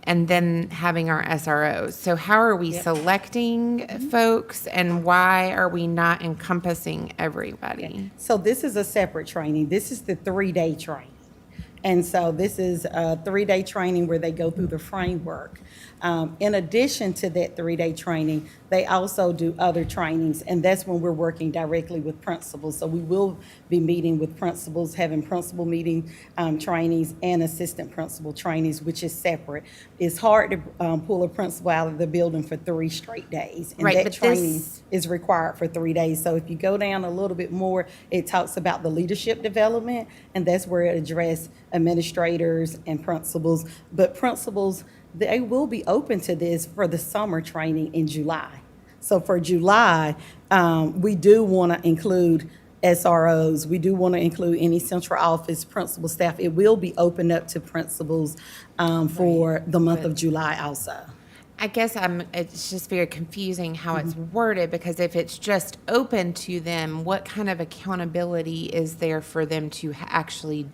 and then having our SROs. So how are we selecting folks, and why are we not encompassing everybody? So this is a separate training. This is the 3-day training. And so this is a 3-day training where they go through the framework. In addition to that 3-day training, they also do other trainings, and that's when we're working directly with principals. So we will be meeting with principals, having principal meeting trainings and assistant principal trainings, which is separate. It's hard to pull a principal out of the building for 3 straight days. And Right, that but training this- is required for 3 days. So if you go down a little bit more, it talks about the leadership development, and that's where it addresses administrators and principals. But principals, they will be open to this for the summer training in July. So for July, we do want to include SROs. We do want to include any central office principal staff. It will be opened up to principals for the month of July also. I guess it's just very confusing how it's worded, because if it's just open to them, what kind of accountability is there for them to actually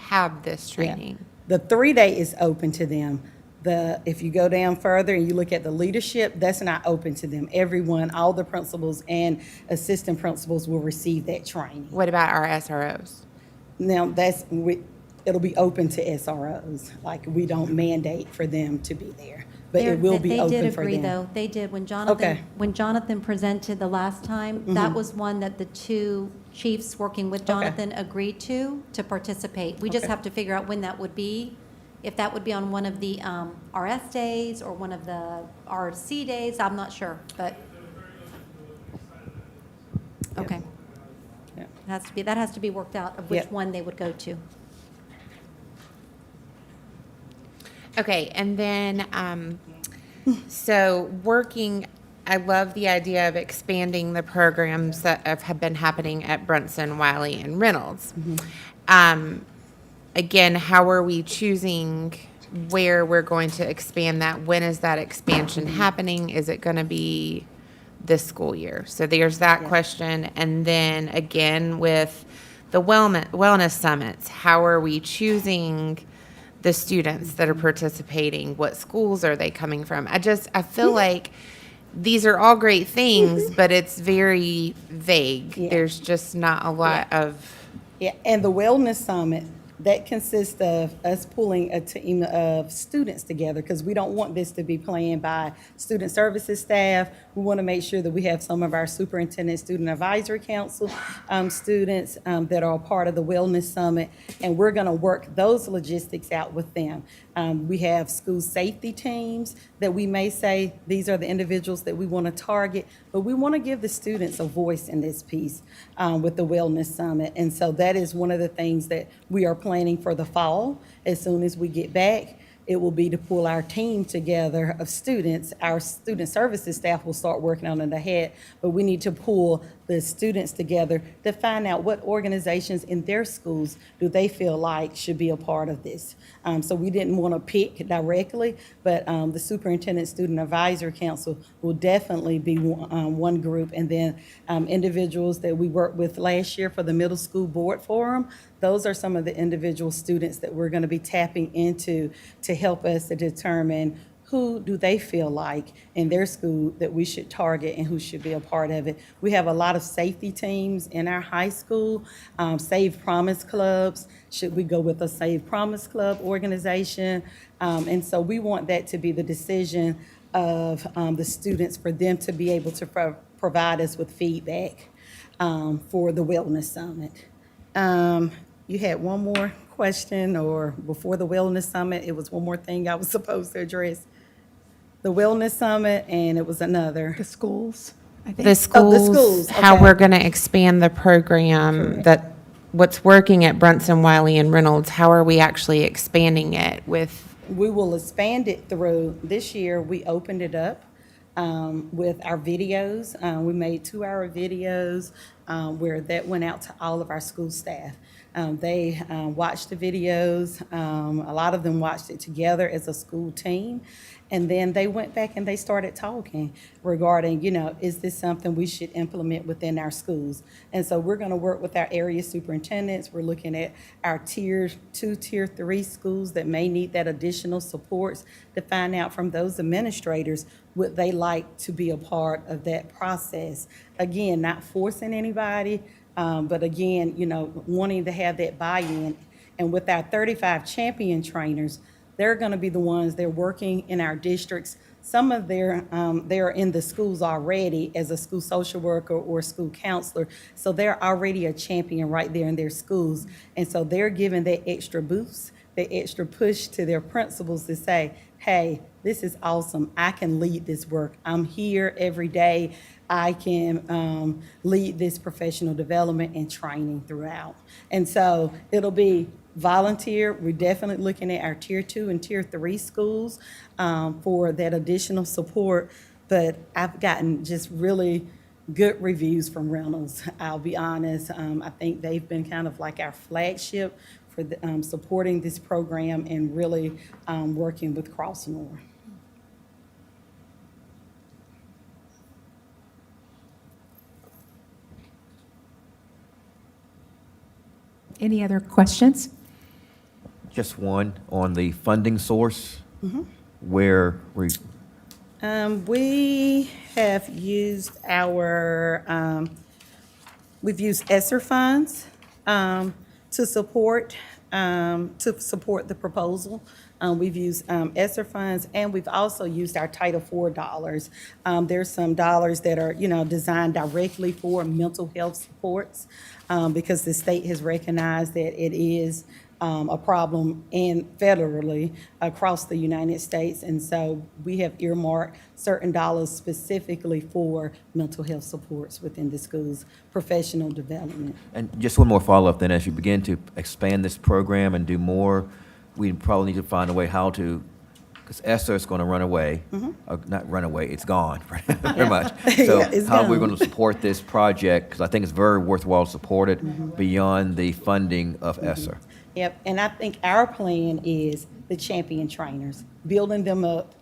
have this training? The 3-day is open to them. If you go down further and you look at the leadership, that's not open to them. Everyone, all the principals and assistant principals will receive that training. What about our SROs? Now, it'll be open to SROs. Like, we don't mandate for them to be there, but it will be open for them. They did agree, though. They did. When Jonathan presented the last time, that was one that the 2 chiefs working with Jonathan agreed to participate. We just have to figure out when that would be. If that would be on one of the RS days or one of the RC days, I'm not sure, but, okay. That has to be worked out of which one they would go to. Okay, and then, so I love the idea of expanding the programs that have been happening at Brunson, Wiley, and Reynolds. Again, how are we choosing where we're going to expand that? When is that expansion happening? Is it going to be this school year? So there's that question. And then again, with the wellness summits, how are we choosing the students that are participating? What schools are they coming from? I feel like these are all great things, but it's very vague. There's just not a lot of... Yeah, and the wellness summit, that consists of us pulling a team of students together, because we don't want this to be planned by student services staff. We want to make sure that we have some of our superintendent student advisory council students that are a part of the wellness summit, and we're going to work those logistics out with them. We have school safety teams that we may say these are the individuals that we want to target, but we want to give the students a voice in this piece with the wellness summit. And so that is one of the things that we are planning for the fall. As soon as we get back, it will be to pull our team together of students. Our student services staff will start working on it ahead, but we need to pull the students together to find out what organizations in their schools do they feel like should be a part of this. So we didn't want to pick directly, but the Superintendent Student Advisory Council will definitely be one group. And then individuals that we worked with last year for the middle school board forum, those are some of the individual students that we're going to be tapping into to help us to determine who do they feel like in their school that we should target and who should be a part of it. We have a lot of safety teams in our high school, Save Promise clubs. Should we go with a Save Promise Club organization? And so we want that to be the decision of the students, for them to be able to provide us with feedback for the Wellness Summit. You had one more question, or before the Wellness Summit, it was one more thing I was supposed to address? the Wellness Summit, and it was another. The schools, I think. The schools, how okay. we're going to expand the program, that what's working at Brunson, Wiley, and Reynolds, how are we actually expanding it with? We will expand it through, this year, we opened it up with our videos. We made 2-hour videos where that went out to all of our school staff. They watched the videos. A lot of them watched it together as a school team. And then they went back and they started talking regarding, is this something we should implement within our schools? And so we're going to work with our area superintendents. We're looking at our tier 2, tier 3 schools that may need that additional supports to find out from those administrators would they like to be a part of that process. Again, not forcing anybody, but again, wanting to have that buy-in. And with our 35 champion trainers, they're going to be the ones, they're working in our districts. Some of they're in the schools already as a school social worker or school counselor. So they're already a champion right there in their schools. And so they're giving that extra boost, that extra push to their principals to say, hey, this is awesome. I can lead this work. I'm here every day. I can lead this professional development and training throughout. And so it'll be volunteer. We're definitely looking at our tier 2 and tier 3 schools for that additional support. But I've gotten just really good reviews from Reynolds, I'll be honest. I think they've been kind of like our flagship for supporting this program and really working with Crossmore. Any other questions? Just one on the funding source, Mm-hmm. where we, We have used we've used ESSER funds to support the proposal. We've used ESSER funds, and we've also used our Title IV dollars. There's some dollars that are, designed directly for mental health supports because the state has recognized that it is a problem and federally across the United States. And so we have earmarked certain dollars specifically for mental health supports within the schools, professional development. and just one more follow-up then, as you begin to expand this program and do more, we probably need to find a way how to, because ESSER is going to run away, not run away, it's gone, pretty much. So Yeah, it's how are we gone. going to support this project? Because I think it's very worthwhile to support it beyond the funding of ESSER. Yep, and I think our plan is the champion trainers, building them up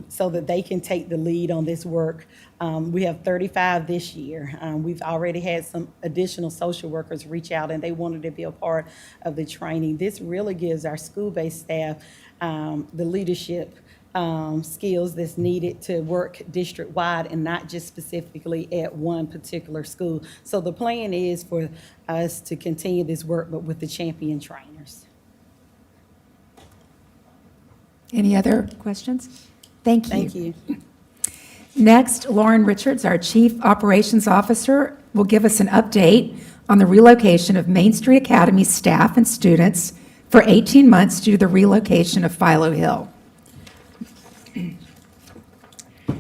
so that they can take the lead on this work. We have 35 this year. We've already had some additional social workers reach out, and they wanted to be a part of the training. This really gives our school-based staff the leadership skills that's needed to work district-wide and not just specifically at one particular school. So the plan is for us to continue this work, but with the champion trainers. Any other questions? Thank you. Thank you. Next, Lauren Richards, our Chief Operations Officer, will give us an update on the relocation of Main Street Academy staff and students for 18 months due to the relocation of Philo Hill.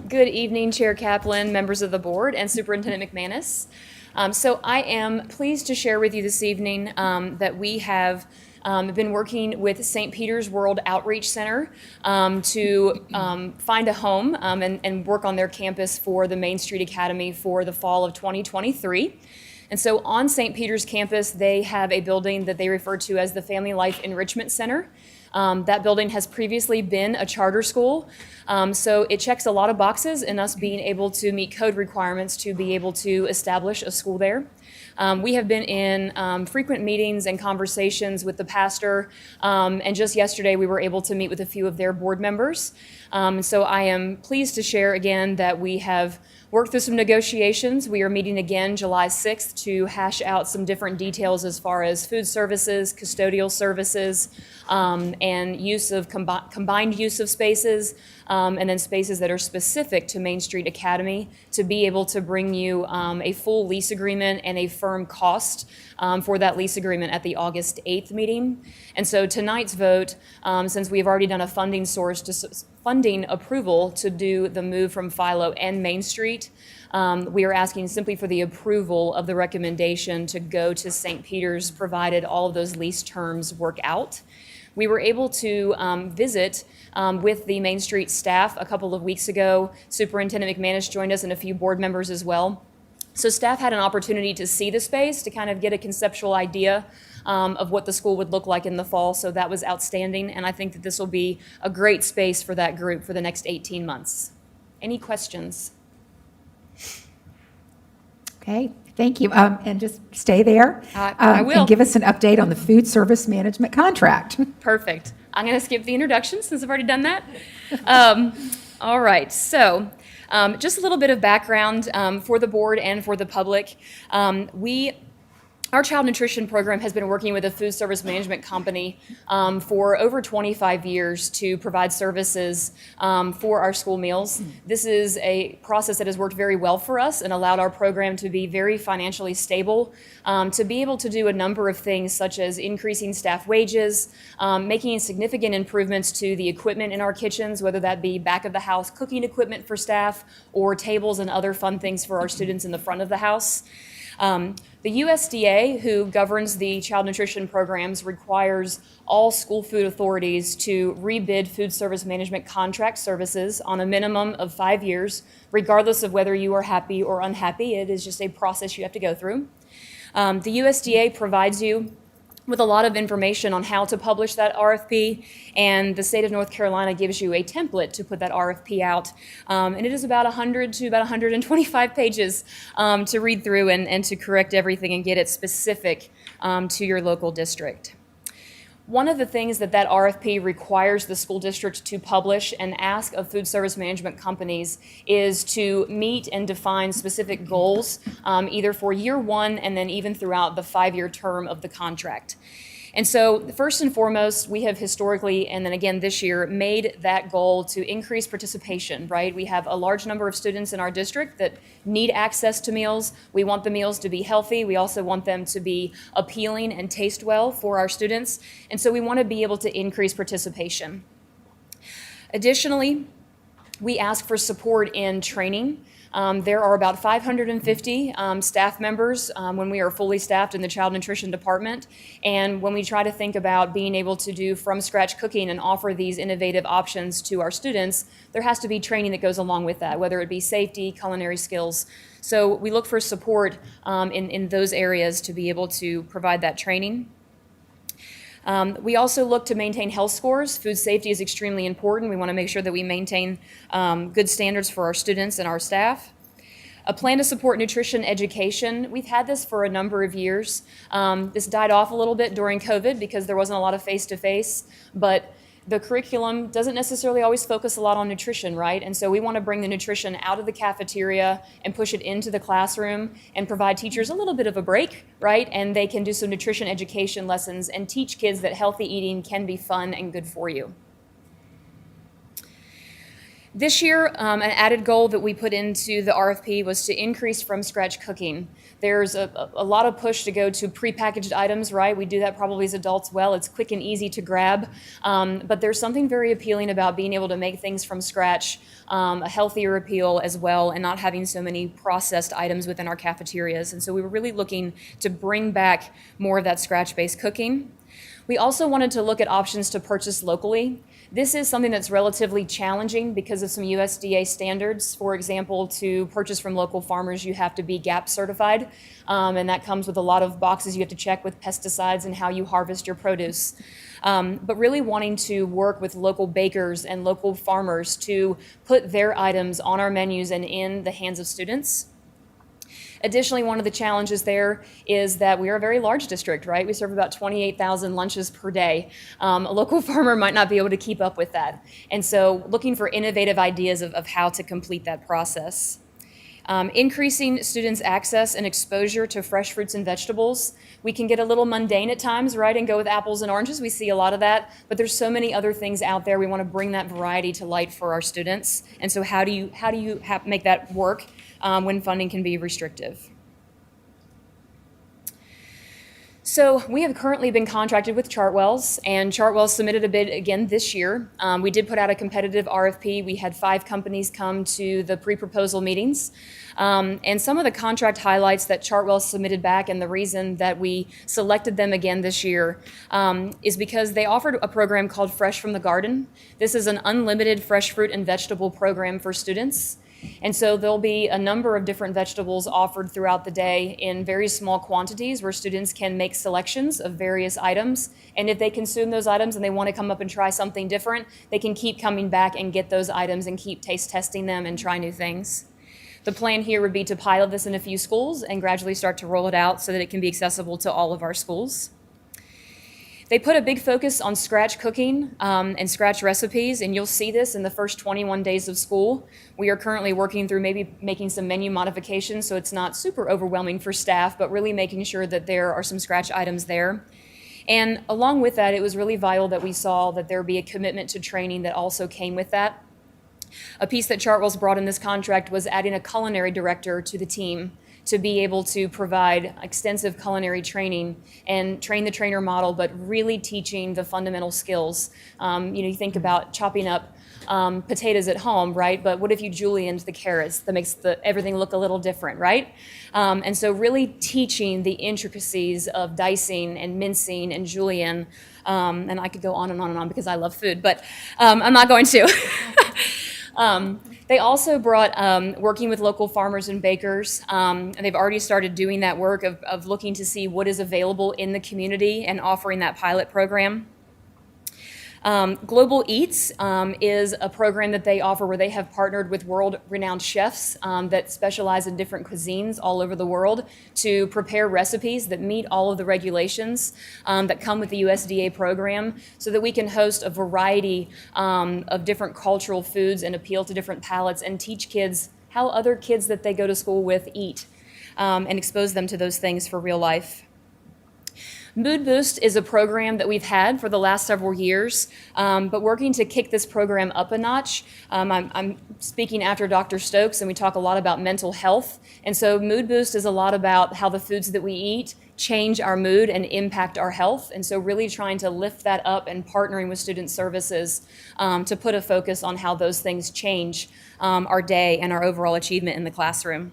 Good evening, Chair Kaplan, members of the board, and Superintendent McManus. So I am pleased to share with you this evening that we have been working with St. Peter's World Outreach Center to find a home and work on their campus for the Main Street Academy for the fall of 2023. And so on St. Peter's campus, they have a building that they refer to as the Family Life Enrichment Center. That building has previously been a charter school, so it checks a lot of boxes in us being able to meet code requirements to be able to establish a school there. We have been in frequent meetings and conversations with the pastor, and just yesterday we were able to meet with a few of their board members. So I am pleased to share again that we have worked through some negotiations. We are meeting again July 6th to hash out some different details as far as food services, custodial services, and use of combined use of spaces, and then spaces that are specific to Main Street Academy to be able to bring you a full lease agreement and a firm cost for that lease agreement at the August 8th meeting. And so tonight's vote, since we've already done a funding funding approval to do the move from Philo and Main Street, we are asking simply for the approval of the recommendation to go to St. Peter's, provided all of those lease terms work out. We were able to visit with the Main Street staff a couple of weeks ago. Superintendent McManus joined us and a few board members as well. So staff had an opportunity to see the space, to kind of get a conceptual idea of what the school would look like in the fall. So that was outstanding. And I think that this will be a great space for that group for the next 18 months. Any questions? Okay, thank you. And just stay there. I will. And give us an update on the food service management contract. Perfect. I'm going to skip the introduction since I've already done that. All right, so just a little bit of background for the board and for the public. Our child nutrition program has been working with a food service management company for over 25 years to provide services for our school meals. This is a process that has worked very well for us and allowed our program to be very financially stable, to be able to do a number of things such as increasing staff wages, making significant improvements to the equipment in our kitchens, whether that be back of the house cooking equipment for staff or tables and other fun things for our students in the front of the house. The USDA, who governs the child nutrition programs, requires all school food authorities to rebid food service management contract services on a minimum of 5 years, regardless of whether you are happy or unhappy. It is just a process you have to go through. The USDA provides you with a lot of information on how to publish that RFP, and the state of North Carolina gives you a template to put that RFP out. And it is about 100 to about 125 pages to read through and to correct everything and get it specific to your local district. One of the things that RFP requires the school district to publish and ask of food service management companies is to meet and define specific goals, either for year one and then even throughout the 5-year term of the contract. And so first and foremost, we have historically, and then again this year, made that goal to increase participation, right? We have a large number of students in our district that need access to meals. We want the meals to be healthy. We also want them to be appealing and taste well for our students. And so we want to be able to increase participation. Additionally, we ask for support in training. There are about 550 staff members when we are fully staffed in the child nutrition department. And when we try to think about being able to do from scratch cooking and offer these innovative options to our students, there has to be training that goes along with that, whether it be safety, culinary skills. So we look for support in those areas to be able to provide that training. We also look to maintain health scores. Food safety is extremely important. We want to make sure that we maintain good standards for our students and our staff. A plan to support nutrition education. We've had this for a number of years. This died off a little bit during COVID because there wasn't a lot of face-to-face, but the curriculum doesn't necessarily always focus a lot on nutrition, right? And so we want to bring the nutrition out of the cafeteria and push it into the classroom and provide teachers a little bit of a break, right? And they can do some nutrition education lessons and teach kids that healthy eating can be fun and good for you. This year, an added goal that we put into the RFP was to increase from scratch cooking. There's a lot of push to go to prepackaged items, right? We do that probably as adults well. It's quick and easy to grab, but there's something very appealing about being able to make things from scratch, a healthier appeal as well, and not having so many processed items within our cafeterias. And so we were really looking to bring back more of that scratch-based cooking. We also wanted to look at options to purchase locally. This is something that's relatively challenging because of some USDA standards. For example, to purchase from local farmers, you have to be GAP certified, and that comes with a lot of boxes you have to check with pesticides and how you harvest your produce. But really wanting to work with local bakers and local farmers to put their items on our menus and in the hands of students. Additionally, one of the challenges there is that we are a very large district, right? We serve about 28,000 lunches per day. A local farmer might not be able to keep up with that. And so looking for innovative ideas of how to complete that process. Increasing students' access and exposure to fresh fruits and vegetables. We can get a little mundane at times, right, and go with apples and oranges. We see a lot of that, but there's so many other things out there. We want to bring that variety to light for our students. And so how do you make that work when funding can be restrictive? So we have currently been contracted with Chartwells, and Chartwells submitted a bid again this year. We did put out a competitive RFP. We had 5 companies come to the pre-proposal meetings. And some of the contract highlights that Chartwells submitted back, and the reason that we selected them again this year, is because they offered a program called Fresh from the Garden. This is an unlimited fresh fruit and vegetable program for students. And so there'll be a number of different vegetables offered throughout the day in very small quantities where students can make selections of various items. And if they consume those items and they want to come up and try something different, they can keep coming back and get those items and keep taste testing them and try new things. The plan here would be to pilot this in a few schools and gradually start to roll it out so that it can be accessible to all of our schools. They put a big focus on scratch cooking and scratch recipes, and you'll see this in the first 21 days of school. We are currently working through maybe making some menu modifications so it's not super overwhelming for staff, but really making sure that there are some scratch items there. And along with that, it was really vital that we saw that there be a commitment to training that also came with that. A piece that Chartwells brought in this contract was adding a culinary director to the team to be able to provide extensive culinary training and train the trainer model, but really teaching the fundamental skills. You think about chopping up potatoes at home, right? But what if you julienned the carrots? That makes everything look a little different, right? And so really teaching the intricacies of dicing and mincing and julienne. And I could go on and on and on because I love food, but I'm not going to. They also brought working with local farmers and bakers, and they've already started doing that work of looking to see what is available in the community and offering that pilot program. Global Eats is a program that they offer where they have partnered with world-renowned chefs that specialize in different cuisines all over the world to prepare recipes that meet all of the regulations that come with the USDA program so that we can host a variety of different cultural foods and appeal to different palates and teach kids how other kids that they go to school with eat and expose them to those things for real life. Mood Boost is a program that we've had for the last several years, but working to kick this program up a notch. I'm speaking after Dr. Stokes, and we talk a lot about mental health. And so Mood Boost is a lot about how the foods that we eat change our mood and impact our health. And so really trying to lift that up and partnering with student services to put a focus on how those things change our day and our overall achievement in the classroom.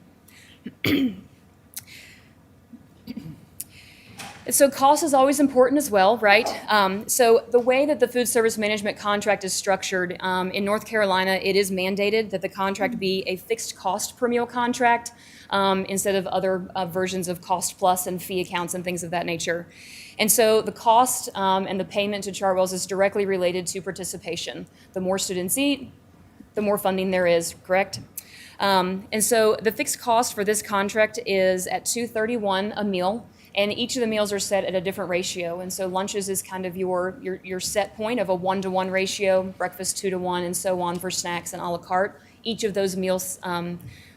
So cost is always important as well, right? So the way that the food service management contract is structured, in North Carolina, it is mandated that the contract be a fixed cost per meal contract instead of other versions of cost plus and fee accounts and things of that nature. And so the cost and the payment to Chartwells is directly related to participation. The more students eat, the more funding there is, correct? And so the fixed cost for this contract is at $2.31 a meal. And each of the meals are set at a different ratio. And so lunches is kind of your set point of a 1-to-1 ratio, breakfast 2-to-1, and so on for snacks and a la carte. Each of those meals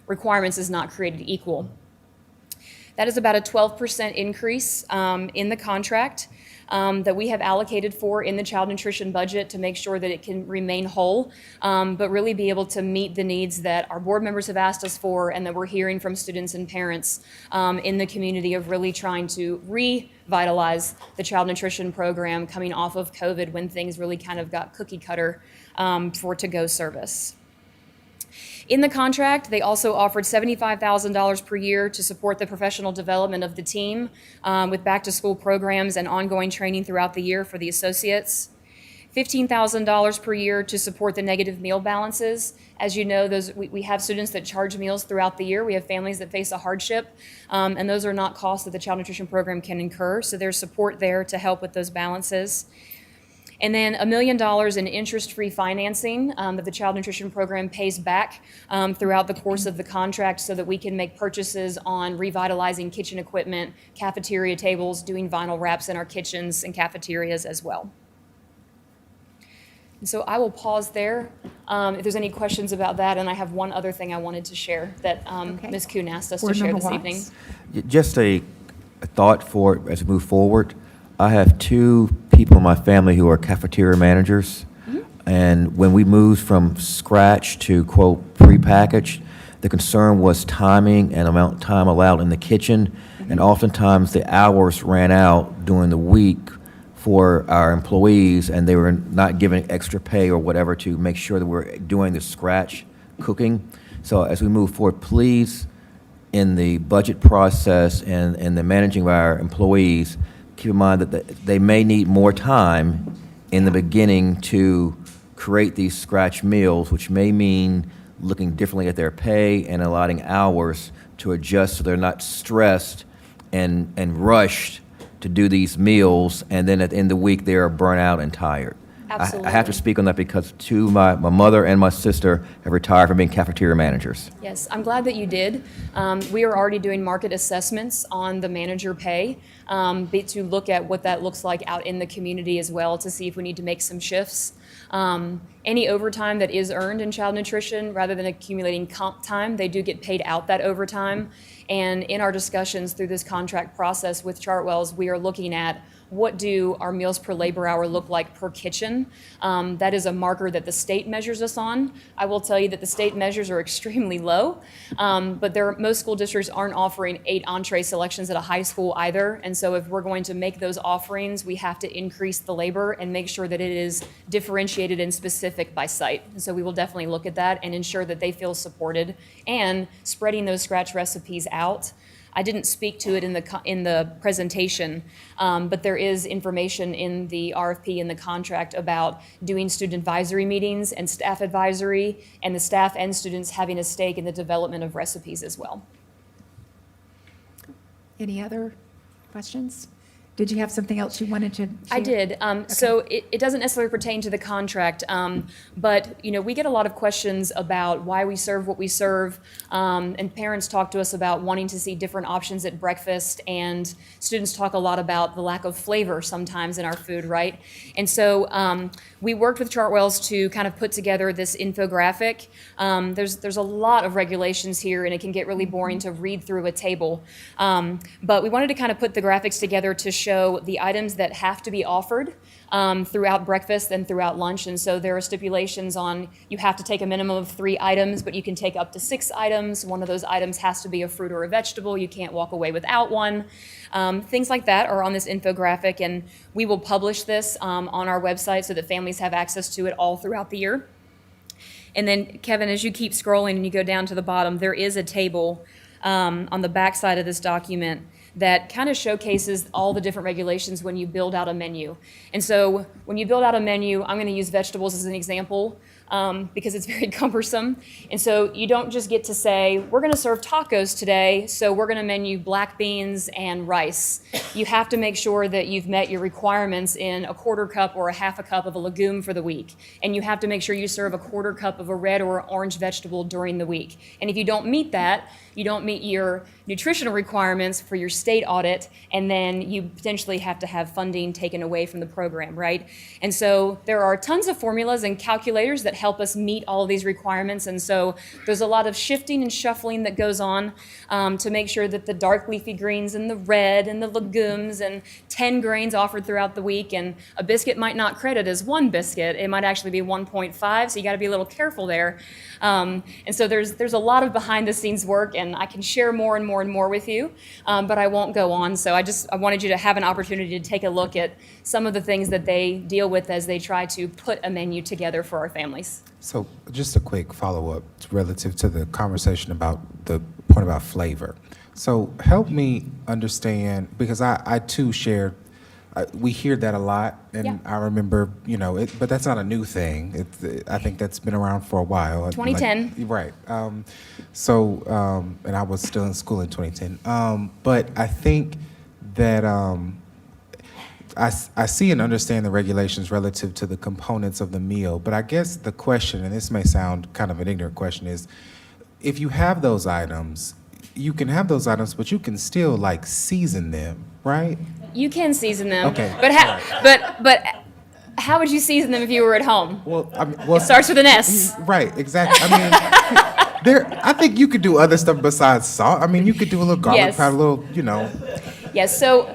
requirements is not created equal. That is about a 12% increase in the contract that we have allocated for in the child nutrition budget to make sure that it can remain whole, but really be able to meet the needs that our board members have asked us for and that we're hearing from students and parents in the community of really trying to revitalize the child nutrition program coming off of COVID when things really kind of got cookie cutter for to-go service. In the contract, they also offered $75,000 per year to support the professional development of the team with back-to-school programs and ongoing training throughout the year for the associates. $15,000 per year to support the negative meal balances. As you know, we have students that charge meals throughout the year. We have families that face a hardship, and those are not costs that the child nutrition program can incur, so there's support there to help with those balances. And then $1 million in interest-free financing that the child nutrition program pays back throughout the course of the contract so that we can make purchases on revitalizing kitchen equipment, cafeteria tables, doing vinyl wraps in our kitchens and cafeterias as well. So I will pause there. If there's any questions about that, and I have one other thing I wanted to share that Ms. Kuhn asked us to Board share Member this Watts. evening. Just a thought for as we move forward. I have 2 people in my family who are cafeteria managers. And when we moved from scratch to, quote, prepackaged, the concern was timing and amount of time allowed in the kitchen. And oftentimes the hours ran out during the week for our employees, and they were not given extra pay or whatever to make sure that we're doing the scratch cooking. So as we move forward, please, in the budget process and the managing of our employees, keep in mind that they may need more time in the beginning to create these scratch meals, which may mean looking differently at their pay and allotting hours to adjust so they're not stressed and rushed to do these meals, and then at the end of the week, they're burnt out and tired. I have to speak on that because my mother and my sister have retired from being cafeteria managers. Yes, I'm glad that you did. We are already doing market assessments on the manager pay to look at what that looks like out in the community as well, to see if we need to make some shifts. Any overtime that is earned in child nutrition, rather than accumulating comp time, they do get paid out that overtime. And in our discussions through this contract process with Chartwells, we are looking at what do our meals per labor hour look like per kitchen. That is a marker that the state measures us on. I will tell you that the state measures are extremely low, but most school districts aren't offering 8 entree selections at a high school either. And so if we're going to make those offerings, we have to increase the labor and make sure that it is differentiated and specific by site. And so we will definitely look at that and ensure that they feel supported and spreading those scratch recipes out. I didn't speak to it in the presentation, but there is information in the RFP and the contract about doing student advisory meetings and staff advisory, and the staff and students having a stake in the development of recipes as well. Any other questions? Did you have something else you wanted to share? I did. So it doesn't necessarily pertain to the contract, but we get a lot of questions about why we serve what we serve, and parents talk to us about wanting to see different options at breakfast, and students talk a lot about the lack of flavor sometimes in our food, right? And so we worked with Chartwells to kind of put together this infographic. There's a lot of regulations here, and it can get really boring to read through a table. But we wanted to kind of put the graphics together to show the items that have to be offered throughout breakfast and throughout lunch. And so there are stipulations on you have to take a minimum of 3 items, but you can take up to 6 items. One of those items has to be a fruit or a vegetable. You can't walk away without one. Things like that are on this infographic, and we will publish this on our website so that families have access to it all throughout the year. And then, Kevin, as you keep scrolling and you go down to the bottom, there is a table on the back side of this document that kind of showcases all the different regulations when you build out a menu. And so when you build out a menu, I'm going to use vegetables as an example because it's very cumbersome. And so you don't just get to say, we're going to serve tacos today, so we're going to menu black beans and rice. You have to make sure that you've met your requirements in a 1/4 cup or a 1/2 cup of a legume for the week. And you have to make sure you serve a 1/4 cup of a red or orange vegetable during the week. And if you don't meet that, you don't meet your nutritional requirements for your state audit, and then you potentially have to have funding taken away from the program, right? And so there are tons of formulas and calculators that help us meet all of these requirements, and so there's a lot of shifting and shuffling that goes on to make sure that the dark leafy greens and the red and the legumes and 10 grains offered throughout the week, and a biscuit might not credit as 1 biscuit, it might actually be 1.5, so you got to be a little careful there. And so there's a lot of behind the scenes work, and I can share more and more and more with you, but I won't go on. So I wanted you to have an opportunity to take a look at some of the things that they deal with as they try to put a menu together for our families. So just a quick follow-up relative to the conversation about the point about flavor. So help me understand, because I too shared, we hear that a lot, and Yeah. I remember, but that's not a new thing. I think that's been around for a while. 2010. Right. And I was still in school in 2010. But I think that I see and understand the regulations relative to the components of the meal. But I guess the question, and this may sound kind of an ignorant question, is if you have those items, you can have those items, but you can still season them, right? You can season them, Okay. but How would you season them if you were at home? Well, It starts with an S. Right, exactly. I mean, I think you could do other stuff besides salt. I mean, you could do a little garlic Yes. powder, a little, you know. Yes, so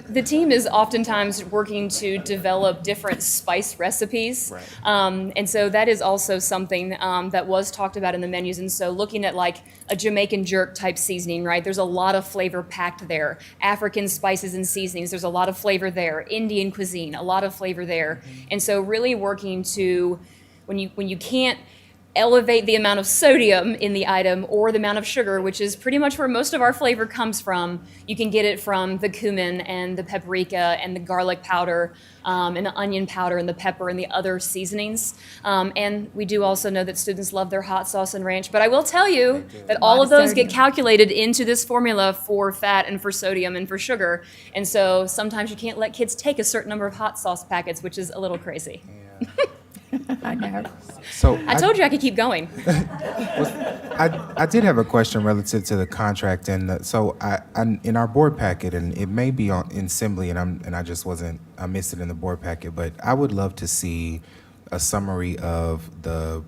the team is oftentimes working to develop different spice recipes. And so that is also something that was talked about in the menus. And so looking at like a Jamaican jerk type seasoning, right? There's a lot of flavor packed there. African spices and seasonings, there's a lot of flavor there. Indian cuisine, a lot of flavor there. And so really working to, when you can't elevate the amount of sodium in the item or the amount of sugar, which is pretty much where most of our flavor comes from. You can get it from the cumin and the paprika and the garlic powder and the onion powder and the pepper and the other seasonings. And we do also know that students love their hot sauce and ranch. But I will tell you that all of those get calculated into this formula for fat and for sodium and for sugar. And so sometimes you can't let kids take a certain number of hot sauce packets, which is a little crazy. I know. So I told you I could keep going. I did have a question relative to the contract, and so I in our board packet, and it may be in Assembly, and I missed it in the board packet, but I would love to see a summary of the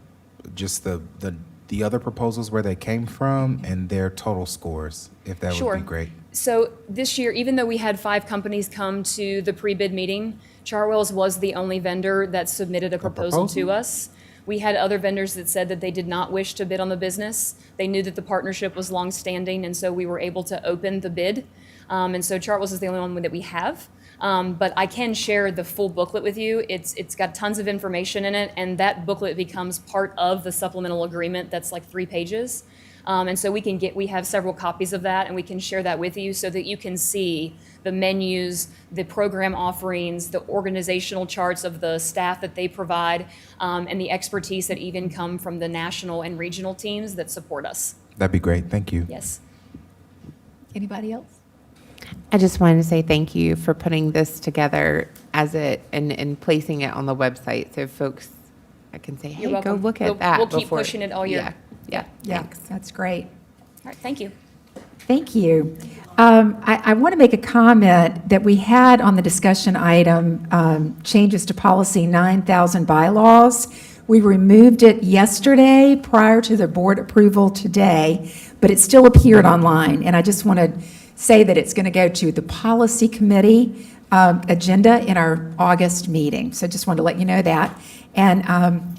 other proposals, where they came from, and their total scores, if that would be great. So this year, even though we had 5 companies come to the pre-bid meeting, Chartwell's was the only vendor that submitted a proposal to us. We had other vendors that said that they did not wish to bid on the business. They knew that the partnership was longstanding, and so we were able to open the bid. And so Chartwell's is the only one that we have. But I can share the full booklet with you. It's got tons of information in it, and that booklet becomes part of the supplemental agreement that's like 3 pages. And so we have several copies of that, and we can share that with you so that you can see the menus, the program offerings, the organizational charts of the staff that they provide, and the expertise that even come from the national and regional teams that support us. That'd be great. Thank you. Yes. Anybody else? I just wanted to say thank you for putting this together and placing it on the website so folks I can say, hey, You're go welcome. look at We'll- that. we'll keep before- pushing it all year. Yeah. Thanks. That's great. All right, thank you. Thank you. I want to make a comment that we had on the discussion item, changes to policy 9,000 bylaws. We removed it yesterday prior to the board approval today, but it still appeared online. And I just want to say that it's going to go to the policy committee agenda in our August meeting. So just wanted to let you know that. And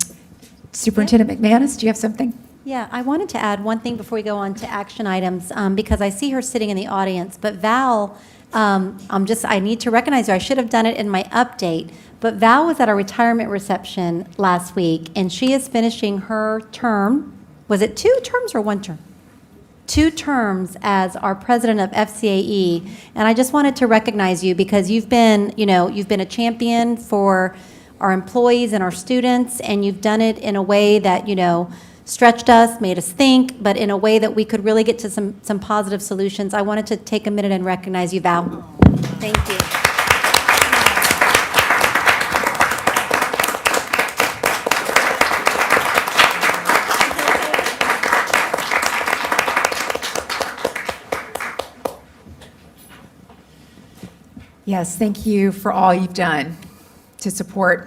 Superintendent McManus, do you have something? Yeah, I wanted to add one thing before we go on to action items, because I see her sitting in the audience. But Val, I need to recognize her. I should have done it in my update. But Val was at our retirement reception last week, and she is finishing her term. Was it 2 terms or 1 term? 2 terms as our president of FCAE. And I just wanted to recognize you because you've been a champion for our employees and our students, and you've done it in a way that, stretched us, made us think, but in a way that we could really get to some positive solutions. I wanted to take a minute and recognize you, Val. Thank you. Yes, thank you for all you've done to support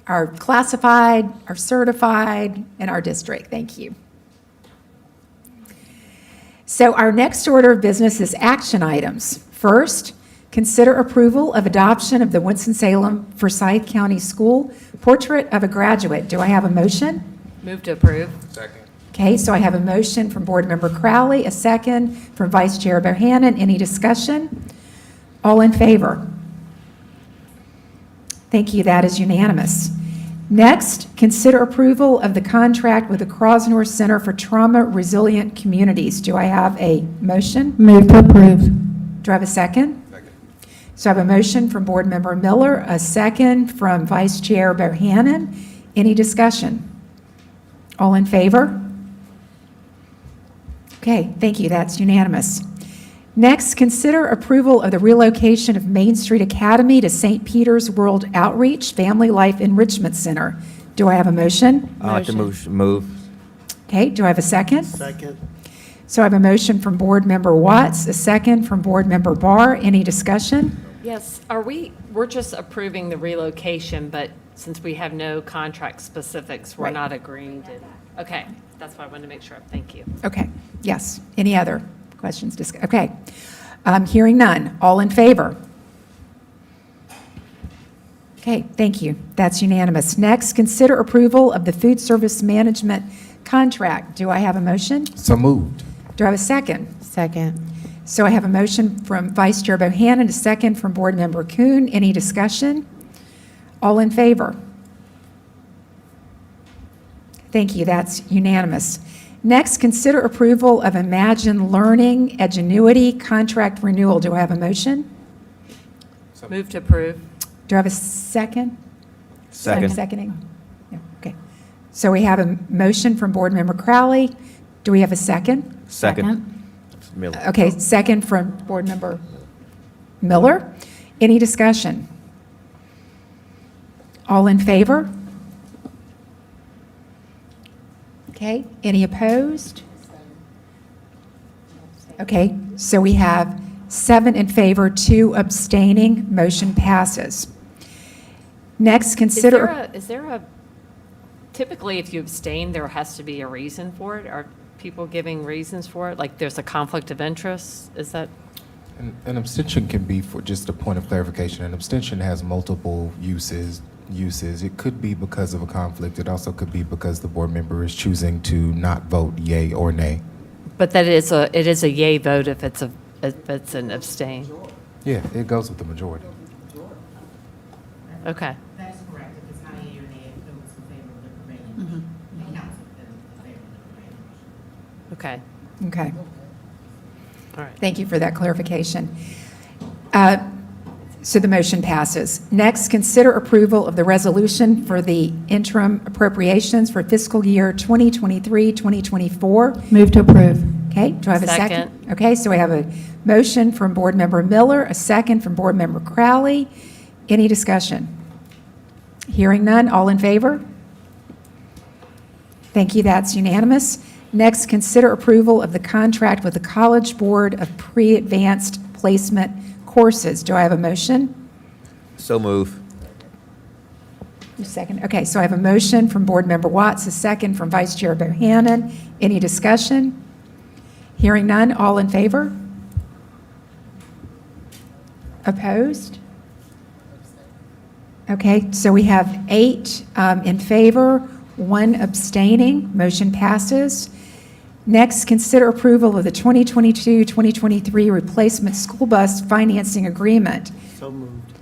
our classified, our certified, and our district. Thank you. So our next order of business is action items. First, consider approval of adoption of the Winston-Salem Forsyth County School Portrait of a Graduate. Do I have a motion? Move to approve. Second. Okay, so I have a motion from Board Member Crowley, a second from Vice Chair Bohannon. Any discussion? All in favor? Thank you, that is unanimous. Next, consider approval of the contract with the Krosnor Center for Trauma Resilient Communities. Do I have a motion? Move to approve. Do I have a second? Second. So I have a motion from Board Member Miller, a second from Vice Chair Bohannon. Any discussion? All in favor? Okay, thank you, that's unanimous. Next, consider approval of the relocation of Main Street Academy to St. Peter's World Outreach Family Life Enrichment Center. Do I have a motion? I'd like to move. Okay, do I have a second? Second. So I have a motion from Board Member Watts, a second from Board Member Barr. Any discussion? Yes, we're just approving the relocation, but since we have no contract specifics, we're Right. not agreeing to, okay, that's why I wanted to make sure. Thank you. Okay, yes. Any other questions? Okay. Hearing none. All in favor? Okay, thank you. That's unanimous. Next, consider approval of the food service management contract. Do I have a motion? So moved. Do I have a second? Second. So I have a motion from Vice Chair Bohannon, a second from Board Member Kuhn. Any discussion? All in favor? Thank you, that's unanimous. Next, consider approval of Imagine Learning Edgenuity contract renewal. Do I have a motion? Move to approve. Do I have a second? Second. Seconding? No, okay. So we have a motion from Board Member Crowley. Do we have a second? Second. Miller. Okay, second from Board Member Miller. Any discussion? All in favor? Okay, any opposed? Okay, so we have 7 in favor, 2 abstaining, motion passes. Next, consider. Typically, if you abstain, there has to be a reason for it. Are people giving reasons for it? Like there's a conflict of interest? Is that? An abstention can be, for just a point of clarification, an abstention has multiple uses. It could be because of a conflict. It also could be because the board member is choosing to not vote yay or nay. But that it is a yay vote if it's an abstain. Yeah, it goes with the majority. Okay. That's correct. If it's not a yea or nay, it goes in favor of the prevailing motion. It counts in favor of the prevailing motion. Okay. Okay. All right. Thank you for that clarification. So the motion passes. Next, consider approval of the resolution for the interim appropriations for fiscal year 2023, 2024. Move to approve. Okay, do I have a second? Second. Okay, so we have a motion from Board Member Miller, a second from Board Member Crowley. Any discussion? Hearing none, all in favor? Thank you, that's unanimous. Next, consider approval of the contract with the College Board of Pre-Advanced Placement Courses. Do I have a motion? So move. You second? Okay, so I have a motion from Board Member Watts, a second from Vice Chair Bohannon. Any discussion? Hearing none, all in favor? Opposed? Okay, so we have 8 in favor, 1 abstaining. Motion passes. Next, consider approval of the 2022-2023 replacement school bus financing agreement. So moved.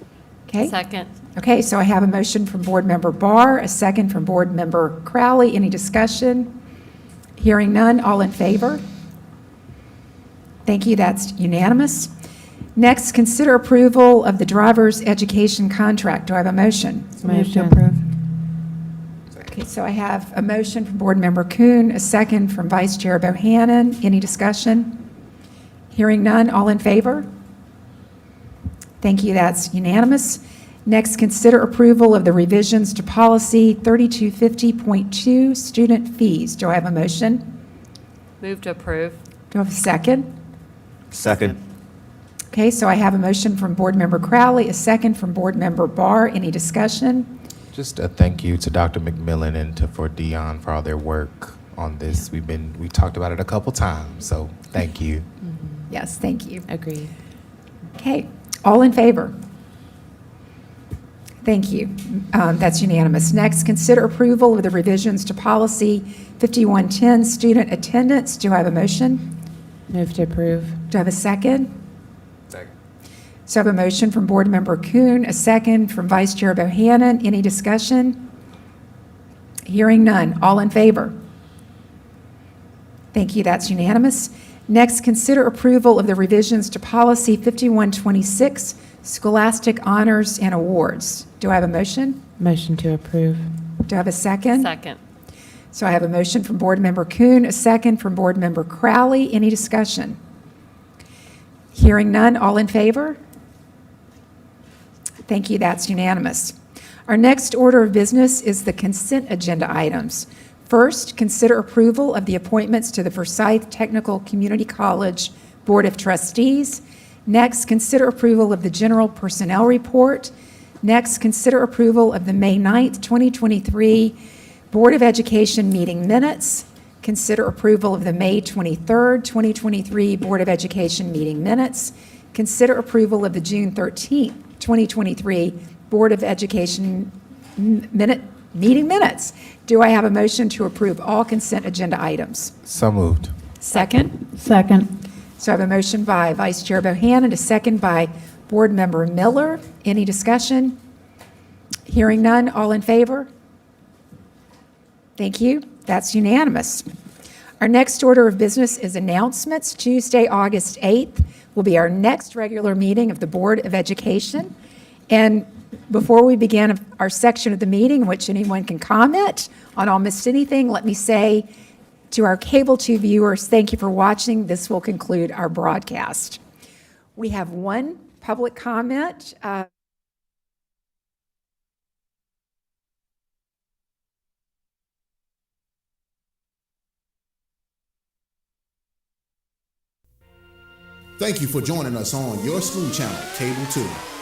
Okay? Second. Okay, so I have a motion from Board Member Barr, a second from Board Member Crowley. Any discussion? Hearing none, all in favor? Thank you, that's unanimous. Next, consider approval of the driver's education contract. Do I have a motion? Move to approve. Okay, so I have a motion from Board Member Kuhn, a second from Vice Chair Bohannon. Any discussion? Hearing none, all in favor? Thank you, that's unanimous. Next, consider approval of the revisions to policy 3250.2, student fees. Do I have a motion? Move to approve. Do I have a second? Second. Okay, so I have a motion from Board Member Crowley, a second from Board Member Barr. Any discussion? Just a thank you to Dr. McMillan and for Dion for all their work on this. We talked about it a couple times, so thank you. Yes, thank you. Agreed. Okay, all in favor? Thank you. That's unanimous. Next, consider approval of the revisions to policy 5110, student attendance. Do I have a motion? Move to approve. Do I have a second? Second. So I have a motion from Board Member Kuhn, a second from Vice Chair Bohannon. Any discussion? Hearing none. All in favor? Thank you. That's unanimous. Next, consider approval of the revisions to policy 5126, scholastic honors and awards. Do I have a motion? Motion to approve. Do I have a second? Second. So I have a motion from Board Member Kuhn, a second from Board Member Crowley. Any discussion? Hearing none. All in favor? Thank you, that's unanimous. Our next order of business is the consent agenda items. First, consider approval of the appointments to the Forsyth Technical Community College Board of Trustees. Next, consider approval of the general personnel report. Next, consider approval of the May 9th, 2023 Board of Education meeting minutes. Consider approval of the May 23rd, 2023 Board of Education meeting minutes. Consider approval of the June 13th, 2023 Board of Education meeting minutes. Do I have a motion to approve all consent agenda items? So moved. Second? Second. So I have a motion by Vice Chair Bohannon, a second by Board Member Miller. Any discussion? Hearing none, all in favor? Thank you. That's unanimous. Our next order of business is announcements. Tuesday, August 8th will be our next regular meeting of the Board of Education. And before we begin our section of the meeting in which anyone can comment on almost anything, let me say to our Cable 2 viewers, thank you for watching. This will conclude our broadcast. We have one public comment. Thank you for joining us on your school channel, Cable 2.